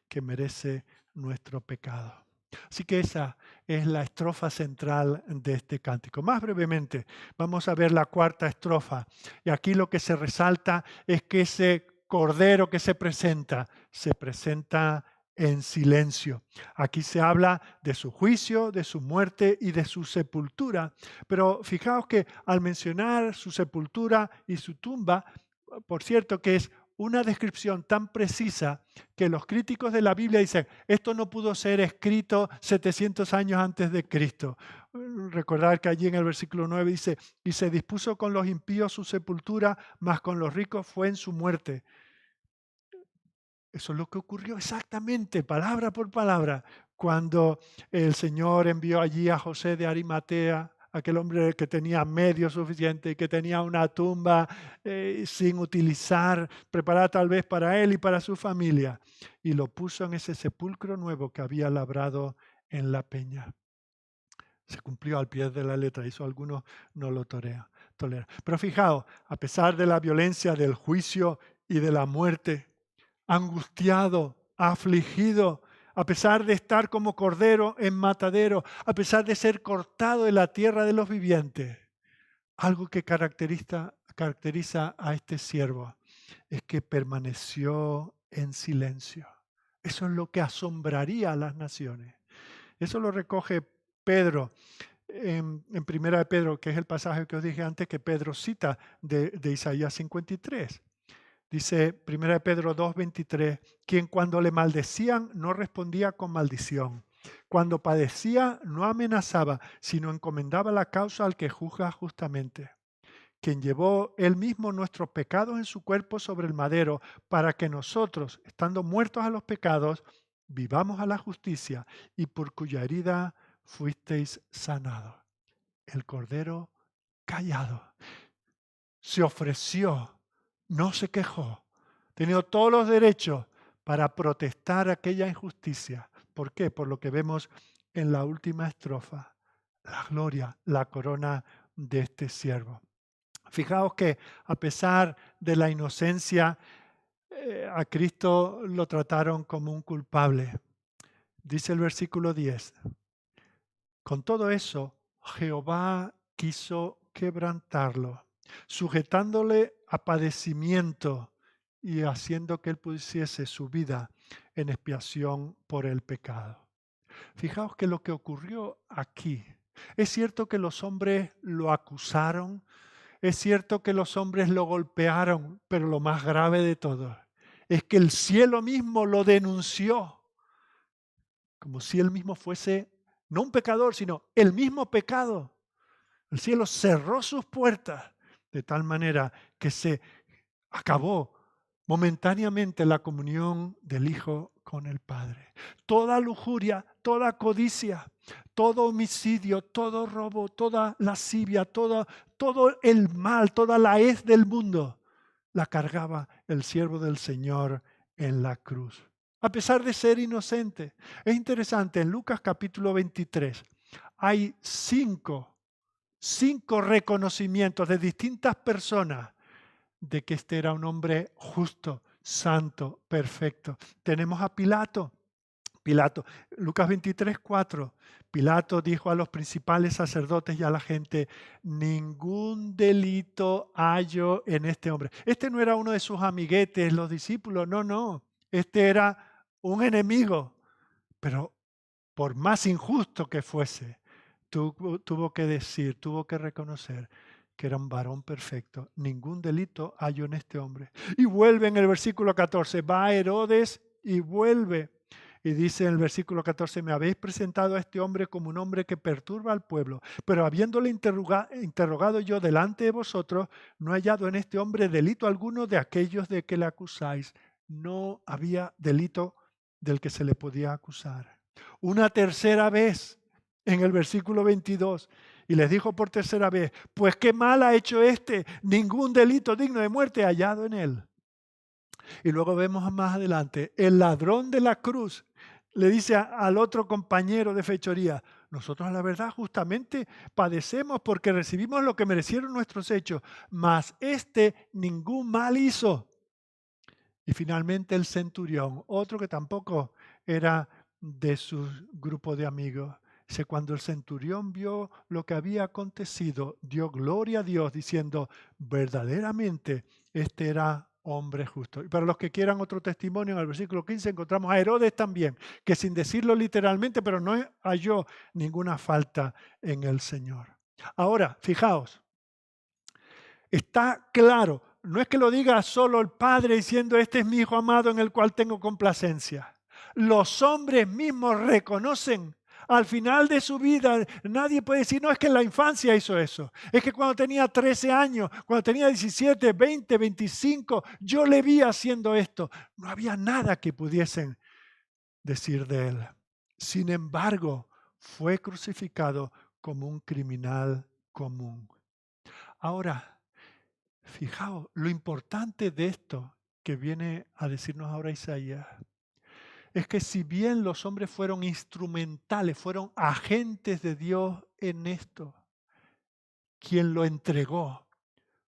que merece nuestro pecado. Así que esa es la estrofa central de este cántico. Más brevemente, vamos a ver la cuarta estrofa. Y aquí lo que se resalta es que ese cordero que se presenta en silencio. Aquí se habla de su juicio, de su muerte y de su sepultura. Pero fijaos que al mencionar su sepultura y su tumba, por cierto que es una descripción tan precisa que los críticos de la Biblia dicen, esto no pudo ser escrito 700 años antes de Cristo. Recordar que allí en el versículo 9 dice, y se dispuso con los impíos su sepultura, mas con los ricos fue en su muerte. Eso es lo que ocurrió exactamente, palabra por palabra, cuando el Señor envió allí a José de Arimatea, aquel hombre que tenía medio suficiente y que tenía una tumba sin utilizar, preparada tal vez para él y para su familia, y lo puso en ese sepulcro nuevo que había labrado en la peña. Se cumplió al pie de la letra, eso algunos no lo toleran. Pero fijaos, a pesar de la violencia del juicio y de la muerte, angustiado, afligido, a pesar de estar como cordero en matadero, a pesar de ser cortado de la tierra de los vivientes, algo que caracteriza a este siervo es que permaneció en silencio. Eso es lo que asombraría a las naciones. Eso lo recoge Pedro en Primera de Pedro, que es el pasaje que os dije antes que Pedro cita de Isaías 53. Dice Primera de Pedro 2:23, quien cuando le maldecían no respondía con maldición. Cuando padecía no amenazaba, sino encomendaba la causa al que juzga justamente. Quien llevó él mismo nuestros pecados en su cuerpo sobre el madero, para que nosotros, estando muertos a los pecados, vivamos a la justicia, y por cuya herida fuisteis sanados. El Cordero callado se ofreció, no se quejó, tenía todos los derechos para protestar aquella injusticia. ¿Por qué? Por lo que vemos en la última estrofa, la gloria, la corona de este siervo. Fijaos que a pesar de la inocencia, a Cristo lo trataron como un culpable. Dice el versículo 10, con todo eso, Jehová quiso quebrantarlo, sujetándole a padecimiento y haciendo que él pusiese su vida en expiación por el pecado. Fijaos que lo que ocurrió aquí, es cierto que los hombres lo acusaron, es cierto que los hombres lo golpearon, pero lo más grave de todo es que el cielo mismo lo denunció, como si él mismo fuese no un pecador, sino el mismo pecado. El cielo cerró sus puertas de tal manera que se acabó momentáneamente la comunión del Hijo con el Padre. Toda lujuria, toda codicia, todo homicidio, todo robo, toda lascivia, todo el mal, toda la hez del mundo, la cargaba el siervo del Señor en la cruz. A pesar de ser inocente. Es interesante, en Lucas capítulo 23 hay cinco reconocimientos de distintas personas de que este era un hombre justo, santo, perfecto. Tenemos a Pilato. Lucas 23:4. Pilato dijo a los principales sacerdotes y a la gente, ningún delito hallo en este hombre. Este no era uno de sus amiguetes, los discípulos, no. Este era un enemigo, pero por más injusto que fuese, tuvo que decir, tuvo que reconocer que era un varón perfecto. Ningún delito hallo en este hombre. Y vuelve en el versículo 14, va a Herodes y vuelve. Y dice en el versículo 14, me habéis presentado a este hombre como un hombre que perturba al pueblo, pero habiéndole interrogado yo delante de vosotros, no he hallado en este hombre delito alguno de aquellos de que le acusáis. No había delito del que se le podía acusar. Una tercera vez, en el versículo 22, y les dijo por tercera vez, pues qué mal ha hecho este, ningún delito digno de muerte hallado en él. Y luego vemos más adelante, el ladrón de la cruz le dice al otro compañero de fechoría, nosotros la verdad justamente padecemos porque recibimos lo que merecieron nuestros hechos, mas este ningún mal hizo. Y finalmente el centurión, otro que tampoco era de su grupo de amigos. Dice, cuando el centurión vio lo que había acontecido, dio gloria a Dios diciendo, verdaderamente este era hombre justo. Y para los que quieran otro testimonio, en el versículo 15 encontramos a Herodes también, que sin decirlo literalmente, pero no halló ninguna falta en el Señor. Ahora, fijaos, está claro, no es que lo diga solo el Padre diciendo, este es mi Hijo amado en el cual tengo complacencia. Los hombres mismos reconocen al final de su vida, nadie puede decir, no, es que en la infancia hizo eso. Es que cuando tenía 13 años, cuando tenía 17, 20, 25, yo le vi haciendo esto. No había nada que pudiesen decir de él. Sin embargo, fue crucificado como un criminal común. Ahora, fijaos, lo importante de esto que viene a decirnos ahora Isaías es que si bien los hombres fueron instrumentales, fueron agentes de Dios en esto, quien lo entregó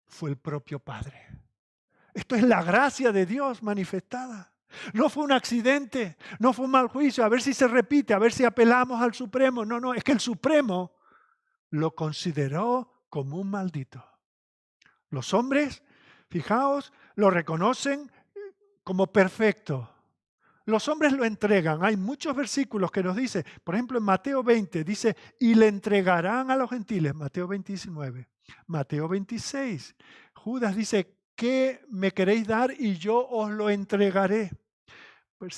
fue el propio Padre. Esto es la gracia de Dios manifestada. No fue un accidente, no fue un mal juicio, a ver si se repite, a ver si apelamos al Supremo. No, no, es que el Supremo lo consideró como un maldito. Los hombres, fijaos, lo reconocen como perfecto. Los hombres lo entregan. Hay muchos versículos que nos dice, por ejemplo, en Mateo 20 dice, y le entregarán a los gentiles, Mateo 20, 19. Mateo 26, Judas dice, ¿qué me queréis dar y yo os lo entregaré?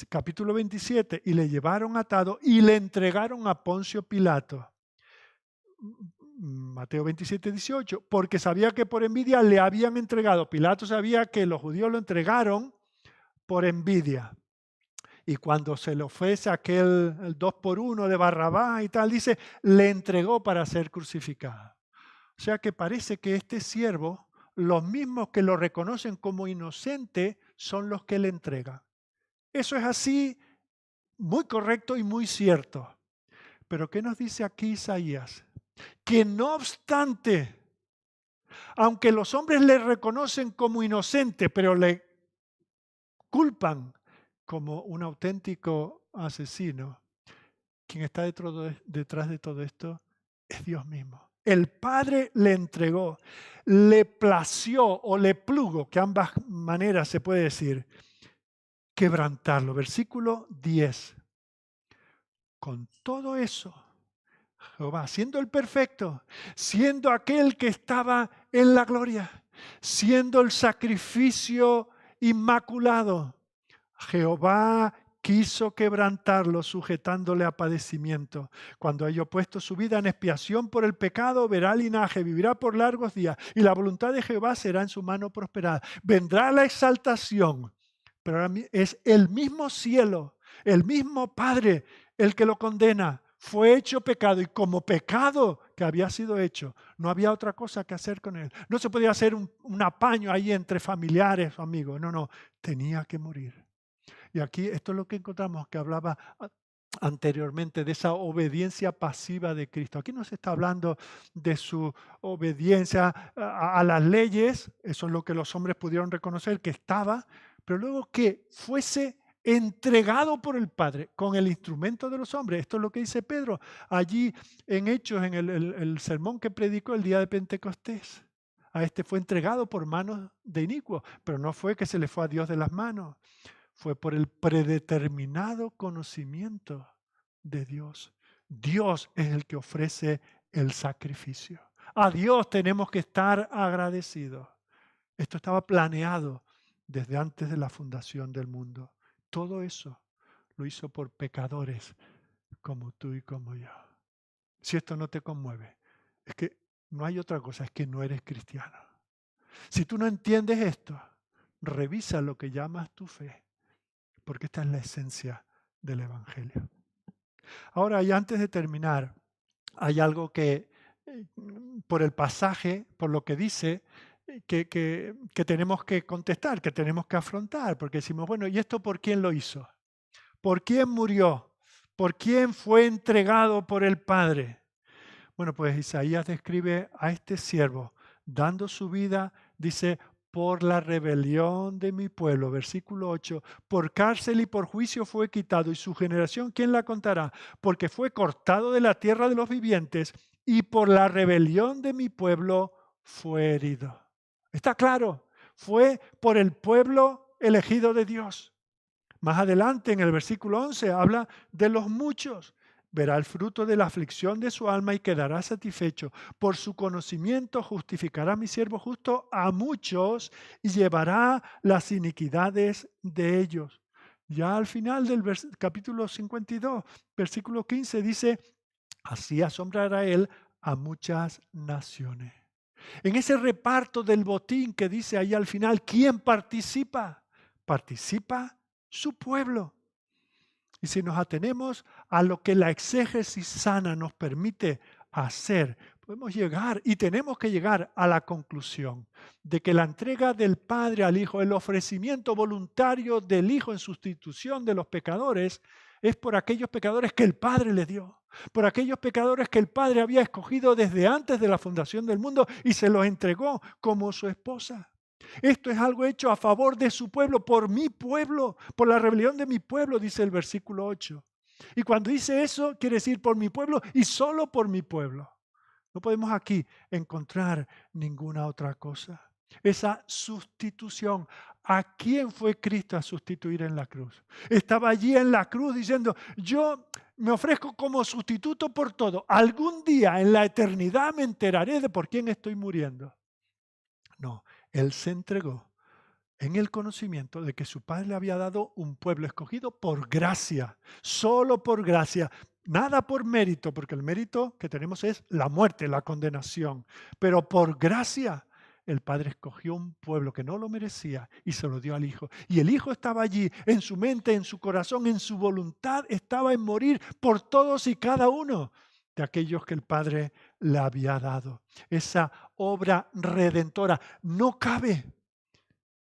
Capítulo 27, y le llevaron atado y le entregaron a Poncio Pilato. Mateo 27, 18, porque sabía que por envidia le habían entregado. Pilato sabía que los judíos lo entregaron por envidia. Y cuando se le ofrece aquel el 2 por 1 de Barrabás y tal, dice, le entregó para ser crucificado. O sea que parece que este siervo, los mismos que lo reconocen como inocente, son los que le entregan. Eso es así, muy correcto y muy cierto. Pero ¿qué nos dice aquí Isaías? Que no obstante, aunque los hombres le reconocen como inocente, pero le culpan como un auténtico asesino, quien está detrás de todo esto es Dios mismo. El Padre le entregó, le plació o le plugo, que ambas maneras se puede decir, quebrantarlo. Versículo 10. Con todo eso, Jehová, siendo el perfecto, siendo aquel que estaba en la gloria, siendo el sacrificio inmaculado, Jehová quiso quebrantarlo, sujetándole a padecimiento. Cuando haya puesto su vida en expiación por el pecado, verá linaje, vivirá por largos días, y la voluntad de Jehová será en su mano prosperada. Vendrá la exaltación, pero ahora es el mismo cielo, el mismo Padre, el que lo condena. Fue hecho pecado y como pecado que había sido hecho, no había otra cosa que hacer con él. No se podía hacer un apaño ahí entre familiares o amigos. No, no, tenía que morir. Y aquí esto es lo que encontramos que hablaba anteriormente de esa obediencia pasiva de Cristo. Aquí no se está hablando de su obediencia a las leyes, eso es lo que los hombres pudieron reconocer que estaba, pero luego que fuese entregado por el Padre con el instrumento de los hombres. Esto es lo que dice Pedro allí en Hechos, en el sermón que predicó el día de Pentecostés. A este fue entregado por manos de inicuos, pero no fue que se le fue a Dios de las manos. Fue por el predeterminado conocimiento de Dios. Dios es el que ofrece el sacrificio. A Dios tenemos que estar agradecidos. Esto estaba planeado desde antes de la fundación del mundo. Todo eso lo hizo por pecadores como tú y como yo. Si esto no te conmueve, es que no hay otra cosa, es que no eres cristiano. Si tú no entiendes esto, revisa lo que llamas tu fe, porque esta es la esencia del Evangelio. Ahora, y antes de terminar, hay algo que, por el pasaje, por lo que dice, que tenemos que contestar, que tenemos que afrontar, porque decimos, bueno, ¿y esto por quién lo hizo? ¿Por quién murió? ¿Por quién fue entregado por el Padre? Bueno, pues Isaías describe a este siervo dando su vida, dice, por la rebelión de mi pueblo, versículo 8, por cárcel y por juicio fue quitado, y su generación, ¿quién la contará? Porque fue cortado de la tierra de los vivientes, y por la rebelión de mi pueblo fue herido. Está claro, fue por el pueblo elegido de Dios. Más adelante, en el versículo 11, habla de los muchos. Verá el fruto de la aflicción de su alma y quedará satisfecho. Por su conocimiento justificará mi siervo justo a muchos y llevará las iniquidades de ellos. Ya al final del capítulo 52, versículo 15 dice, así asombrará él a muchas naciones. En ese reparto del botín que dice ahí al final, ¿quién participa? Participa su pueblo. Y si nos atenemos a lo que la exégesis sana nos permite hacer, podemos llegar y tenemos que llegar a la conclusión de que la entrega del Padre al Hijo, el ofrecimiento voluntario del Hijo en sustitución de los pecadores, es por aquellos pecadores que el Padre le dio, por aquellos pecadores que el Padre había escogido desde antes de la fundación del mundo y se los entregó como su esposa. Esto es algo hecho a favor de su pueblo, por mi pueblo, por la rebelión de mi pueblo, dice el versículo 8. Y cuando dice eso, quiere decir por mi pueblo y solo por mi pueblo. No podemos aquí encontrar ninguna otra cosa. Esa sustitución. ¿A quién fue Cristo a sustituir en la cruz? Estaba allí en la cruz diciendo, yo me ofrezco como sustituto por todo. Algún día en la eternidad me enteraré de por quién estoy muriendo. No, Él se entregó en el conocimiento de que su Padre le había dado un pueblo escogido por gracia, solo por gracia, nada por mérito, porque el mérito que tenemos es la muerte, la condenación, pero por gracia el Padre escogió un pueblo que no lo merecía y se lo dio al Hijo. Y el Hijo estaba allí, en su mente, en su corazón, en su voluntad, estaba en morir por todos y cada uno de aquellos que el Padre le había dado. Esa obra redentora no cabe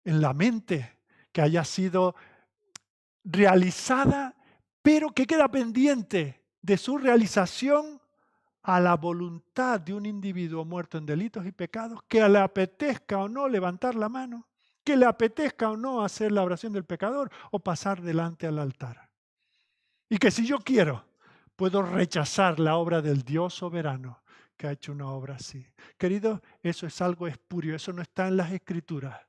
en la mente que haya sido realizada, pero que queda pendiente de su realización a la voluntad de un individuo muerto en delitos y pecados, que le apetezca o no levantar la mano, que le apetezca o no hacer la oración del pecador o pasar delante al altar. Y que si yo quiero, puedo rechazar la obra del Dios soberano que ha hecho una obra así. Querido, eso es algo espurio, eso no está en las Escrituras.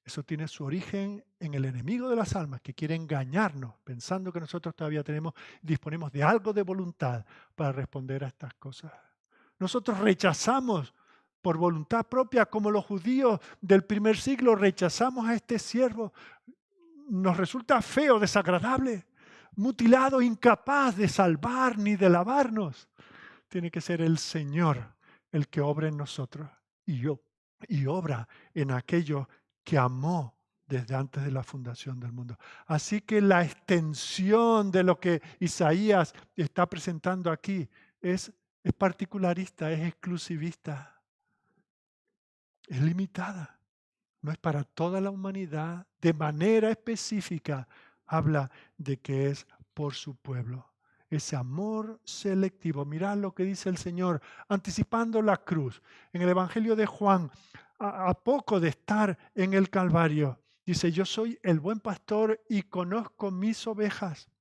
Eso tiene su origen en el enemigo de las almas que quiere engañarnos, pensando que nosotros todavía disponemos de algo de voluntad para responder a estas cosas. Nosotros rechazamos por voluntad propia, como los judíos del primer siglo rechazamos a este siervo. Nos resulta feo, desagradable, mutilado, incapaz de salvar ni de lavarnos. Tiene que ser el Señor el que obra en nosotros y obra en aquellos que amó desde antes de la fundación del mundo. Así que la extensión de lo que Isaías está presentando aquí es particularista, es exclusivista, es limitada. No es para toda la humanidad. De manera específica habla de que es por su pueblo. Ese amor selectivo. Mirad lo que dice el Señor, anticipando la cruz. En el Evangelio de Juan, a poco de estar en el Calvario, dice, yo soy el buen pastor y conozco mis ovejas.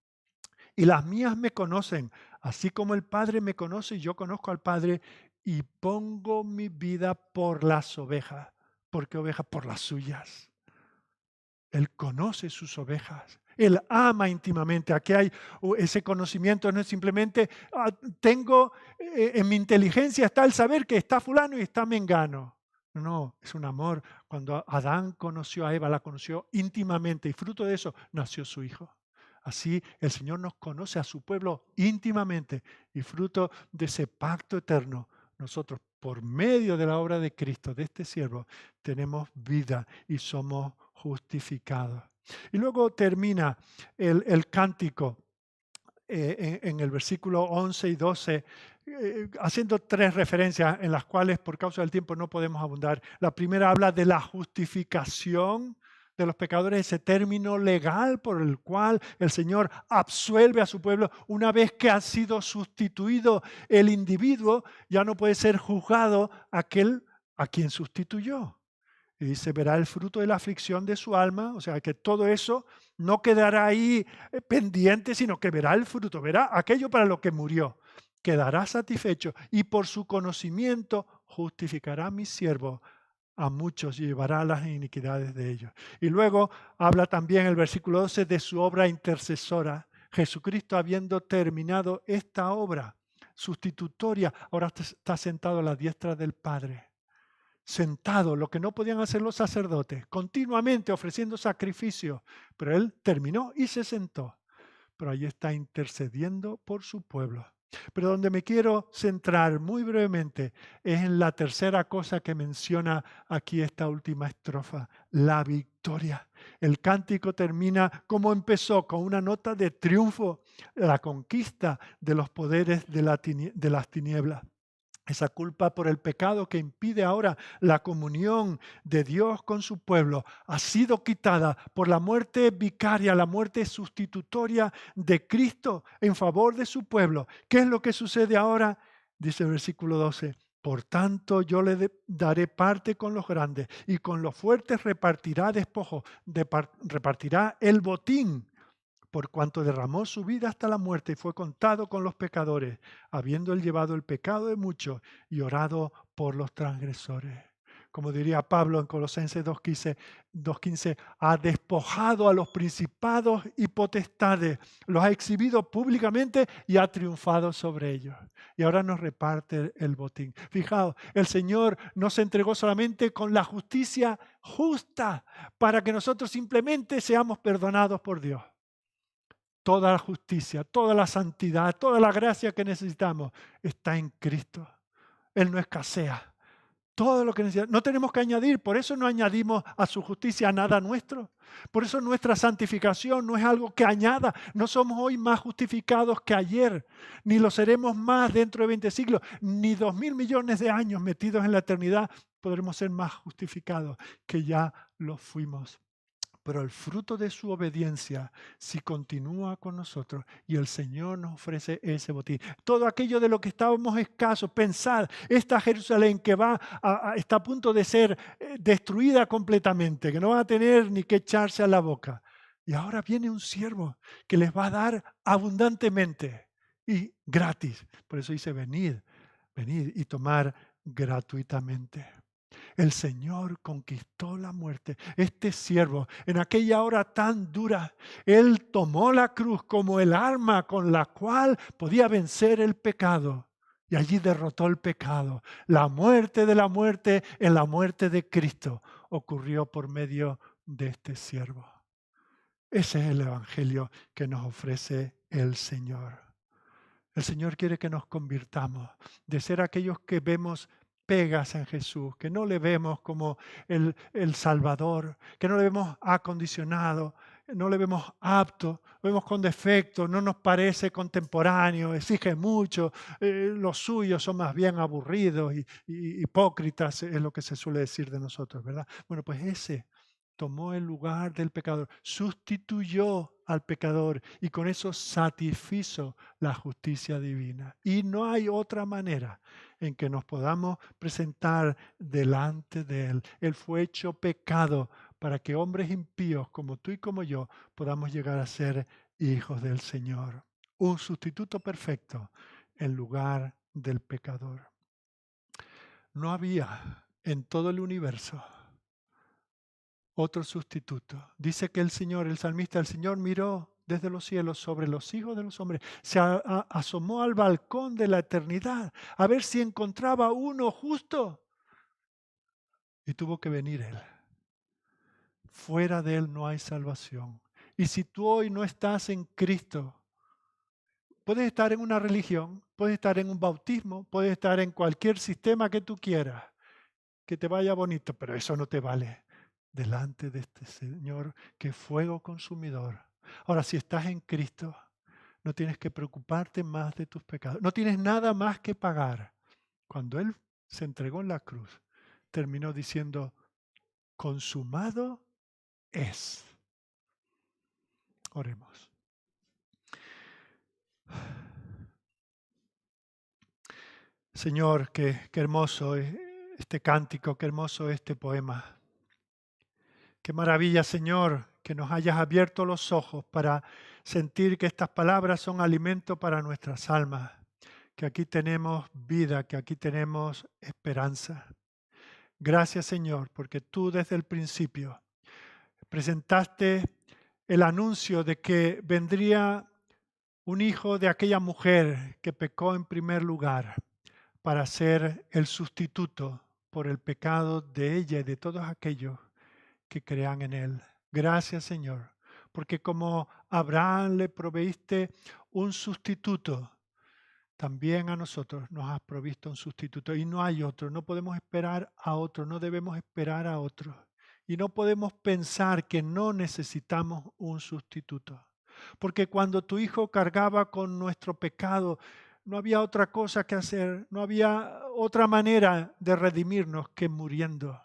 Y las mías me conocen, así como el Padre me conoce y yo conozco al Padre y pongo mi vida por las ovejas. ¿Por qué ovejas? Por las suyas. Él conoce sus ovejas. Él ama íntimamente. Aquí hay ese conocimiento, no es simplemente tengo en mi inteligencia está el saber que está fulano y está mengano. No, es un amor. Cuando Adán conoció a Eva, la conoció íntimamente y fruto de eso nació su hijo. Así el Señor nos conoce a su pueblo íntimamente y fruto de ese pacto eterno, nosotros por medio de la obra de Cristo, de este siervo, tenemos vida y somos justificados. Y luego termina el cántico en el versículo 11 y 12, haciendo tres referencias en las cuales por causa del tiempo no podemos abundar. La primera habla de la justificación de los pecadores, ese término legal por el cual el Señor absuelve a su pueblo. Una vez que ha sido sustituido el individuo, ya no puede ser juzgado aquel a quien sustituyó. Y dice, verá el fruto de la aflicción de su alma, o sea que todo eso no quedará ahí pendiente, sino que verá el fruto, verá aquello para lo que murió. Quedará satisfecho y por su conocimiento justificará a mi siervo a muchos y llevará las iniquidades de ellos. Y luego habla también el versículo 12 de su obra intercesora. Jesucristo, habiendo terminado esta obra sustitutoria, ahora está sentado a la diestra del Padre. Sentado, lo que no podían hacer los sacerdotes, continuamente ofreciendo sacrificios, pero Él terminó y se sentó. Pero ahí está intercediendo por su pueblo. Pero donde me quiero centrar muy brevemente es en la tercera cosa que menciona aquí esta última estrofa, la victoria. El cántico termina como empezó, con una nota de triunfo, la conquista de los poderes de las tinieblas. Esa culpa por el pecado que impide ahora la comunión de Dios con su pueblo ha sido quitada por la muerte vicaria, la muerte sustitutoria de Cristo en favor de su pueblo. ¿Qué es lo que sucede ahora? Dice el versículo 12. Por tanto, yo le daré parte con los grandes y con los fuertes repartirá despojo, repartirá el botín, por cuanto derramó su vida hasta la muerte y fue contado con los pecadores, habiendo él llevado el pecado de muchos y orado por los transgresores. Como diría Pablo en Colosenses 2:15, ha despojado a los principados y potestades, los ha exhibido públicamente y ha triunfado sobre ellos. Y ahora nos reparte el botín. Fijaos, el Señor nos entregó solamente con la justicia justa para que nosotros simplemente seamos perdonados por Dios. Toda la justicia, toda la santidad, toda la gracia que necesitamos está en Cristo. Él no escasea. Todo lo que necesitamos. No tenemos que añadir, por eso no añadimos a su justicia nada nuestro. Por eso nuestra santificación no es algo que añada. No somos hoy más justificados que ayer, ni lo seremos más dentro de 20 siglos, ni 2.000 millones de años metidos en la eternidad podremos ser más justificados que ya lo fuimos. Pero el fruto de su obediencia, si continúa con nosotros y el Señor nos ofrece ese botín, todo aquello de lo que estábamos escasos, pensad, esta Jerusalén que está a punto de ser destruida completamente, que no va a tener ni que echarse a la boca. Y ahora viene un siervo que les va a dar abundantemente y gratis. Por eso dice, venid y tomar gratuitamente. El Señor conquistó la muerte. Este siervo, en aquella hora tan dura, Él tomó la cruz como el arma con la cual podía vencer el pecado. Y allí derrotó el pecado. La muerte de la muerte en la muerte de Cristo ocurrió por medio de este siervo. Ese es el evangelio que nos ofrece el Señor. El Señor quiere que nos convirtamos de ser aquellos que vemos pegas en Jesús, que no le vemos como el Salvador, que no le vemos acondicionado, no le vemos apto, lo vemos con defectos, no nos parece contemporáneo, exige mucho, los suyos son más bien aburridos y hipócritas, es lo que se suele decir de nosotros, ¿verdad? Bueno, pues ese tomó el lugar del pecador, sustituyó al pecador y con eso satisfizo la justicia divina. Y no hay otra manera en que nos podamos presentar delante de Él. Él fue hecho pecado para que hombres impíos como tú y como yo podamos llegar a ser hijos del Señor. Un sustituto perfecto en lugar del pecador. No había en todo el universo otro sustituto. Dice que el Señor, el salmista, el Señor miró desde los cielos sobre los hijos de los hombres, se asomó al balcón de la eternidad a ver si encontraba uno justo. Y tuvo que venir Él. Fuera de Él no hay salvación. Y si tú hoy no estás en Cristo, puedes estar en una religión, puedes estar en un bautismo, puedes estar en cualquier sistema que tú quieras, que te vaya bonito, pero eso no te vale delante de este Señor que es fuego consumidor. Ahora, si estás en Cristo, no tienes que preocuparte más de tus pecados. No tienes nada más que pagar. Cuando Él se entregó en la cruz, terminó diciendo, consumado es. Oremos. Señor, qué hermoso es este cántico, qué hermoso este poema. Qué maravilla, Señor, que nos hayas abierto los ojos para sentir que estas palabras son alimento para nuestras almas, que aquí tenemos vida, que aquí tenemos esperanza. Gracias, Señor, porque tú desde el principio presentaste el anuncio de que vendría un hijo de aquella mujer que pecó en primer lugar para ser el sustituto por el pecado de ella y de todos aquellos que crean en Él. Gracias, Señor, porque como Abraham le proveíste un sustituto, también a nosotros nos has provisto un sustituto y no hay otro, no podemos esperar a otro, no debemos esperar a otro y no podemos pensar que no necesitamos un sustituto. Porque cuando tu Hijo cargaba con nuestro pecado, no había otra cosa que hacer, no había otra manera de redimirnos que muriendo.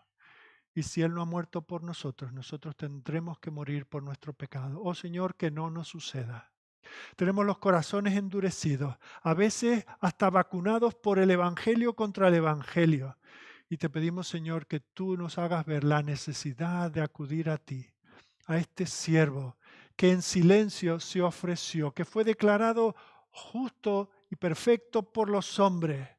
Y si Él no ha muerto por nosotros, nosotros tendremos que morir por nuestro pecado. Oh Señor, que no nos suceda. Tenemos los corazones endurecidos, a veces hasta vacunados por el Evangelio contra el Evangelio. Y te pedimos, Señor, que tú nos hagas ver la necesidad de acudir a ti, a este siervo que en silencio se ofreció, que fue declarado justo y perfecto por los hombres,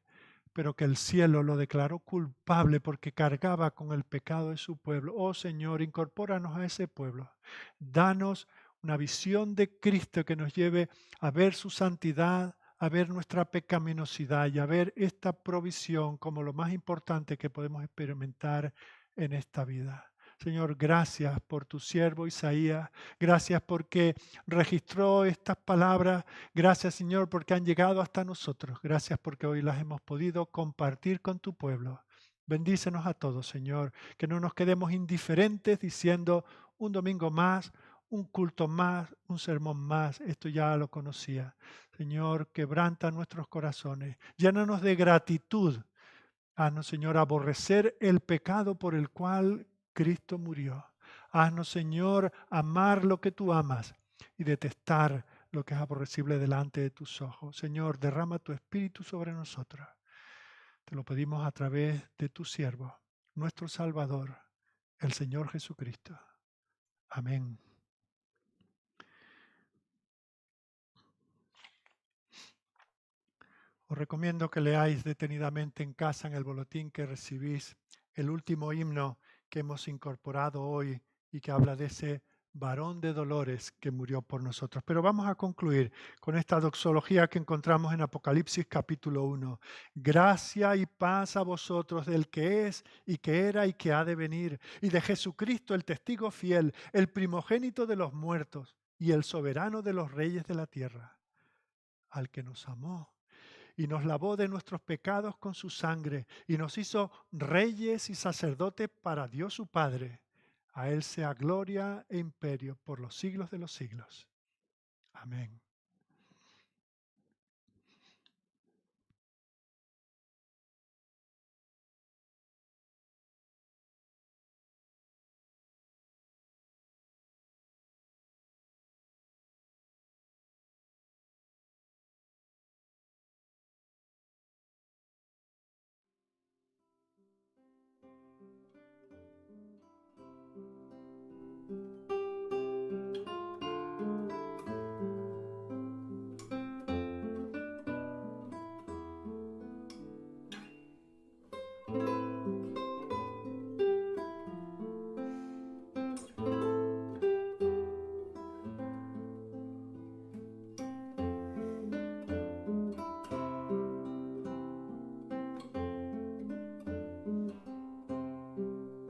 pero que el cielo lo declaró culpable porque cargaba con el pecado de su pueblo. Oh Señor, incorpóranos a ese pueblo. Danos una visión de Cristo que nos lleve a ver su santidad, a ver nuestra pecaminosidad y a ver esta provisión como lo más importante que podemos experimentar en esta vida. Señor, gracias por tu siervo Isaías, gracias porque registró estas palabras, gracias Señor porque han llegado hasta nosotros, gracias porque hoy las hemos podido compartir con tu pueblo. Bendícenos a todos, Señor, que no nos quedemos indiferentes diciendo un domingo más, un culto más, un sermón más, esto ya lo conocía. Señor, quebranta nuestros corazones, llénanos de gratitud. Haznos, Señor, aborrecer el pecado por el cual Cristo murió. Haznos, Señor, amar lo que tú amas y detestar lo que es aborrecible delante de tus ojos. Señor, derrama tu espíritu sobre nosotros. Te lo pedimos a través de tu siervo, nuestro Salvador, el Señor Jesucristo. Amén. Os recomiendo que leáis detenidamente en casa, en el boletín que recibís, el último himno que hemos incorporado hoy y que habla de ese varón de dolores que murió por nosotros. Pero vamos a concluir con esta doxología que encontramos en Apocalipsis capítulo 1. Gracia y paz a vosotros del que es y que era y que ha de venir, y de Jesucristo el testigo fiel, el primogénito de los muertos y el soberano de los reyes de la tierra, al que nos amó y nos lavó de nuestros pecados con su sangre y nos hizo reyes y sacerdotes para Dios su Padre. A Él sea gloria e imperio por los siglos de los siglos. Amén.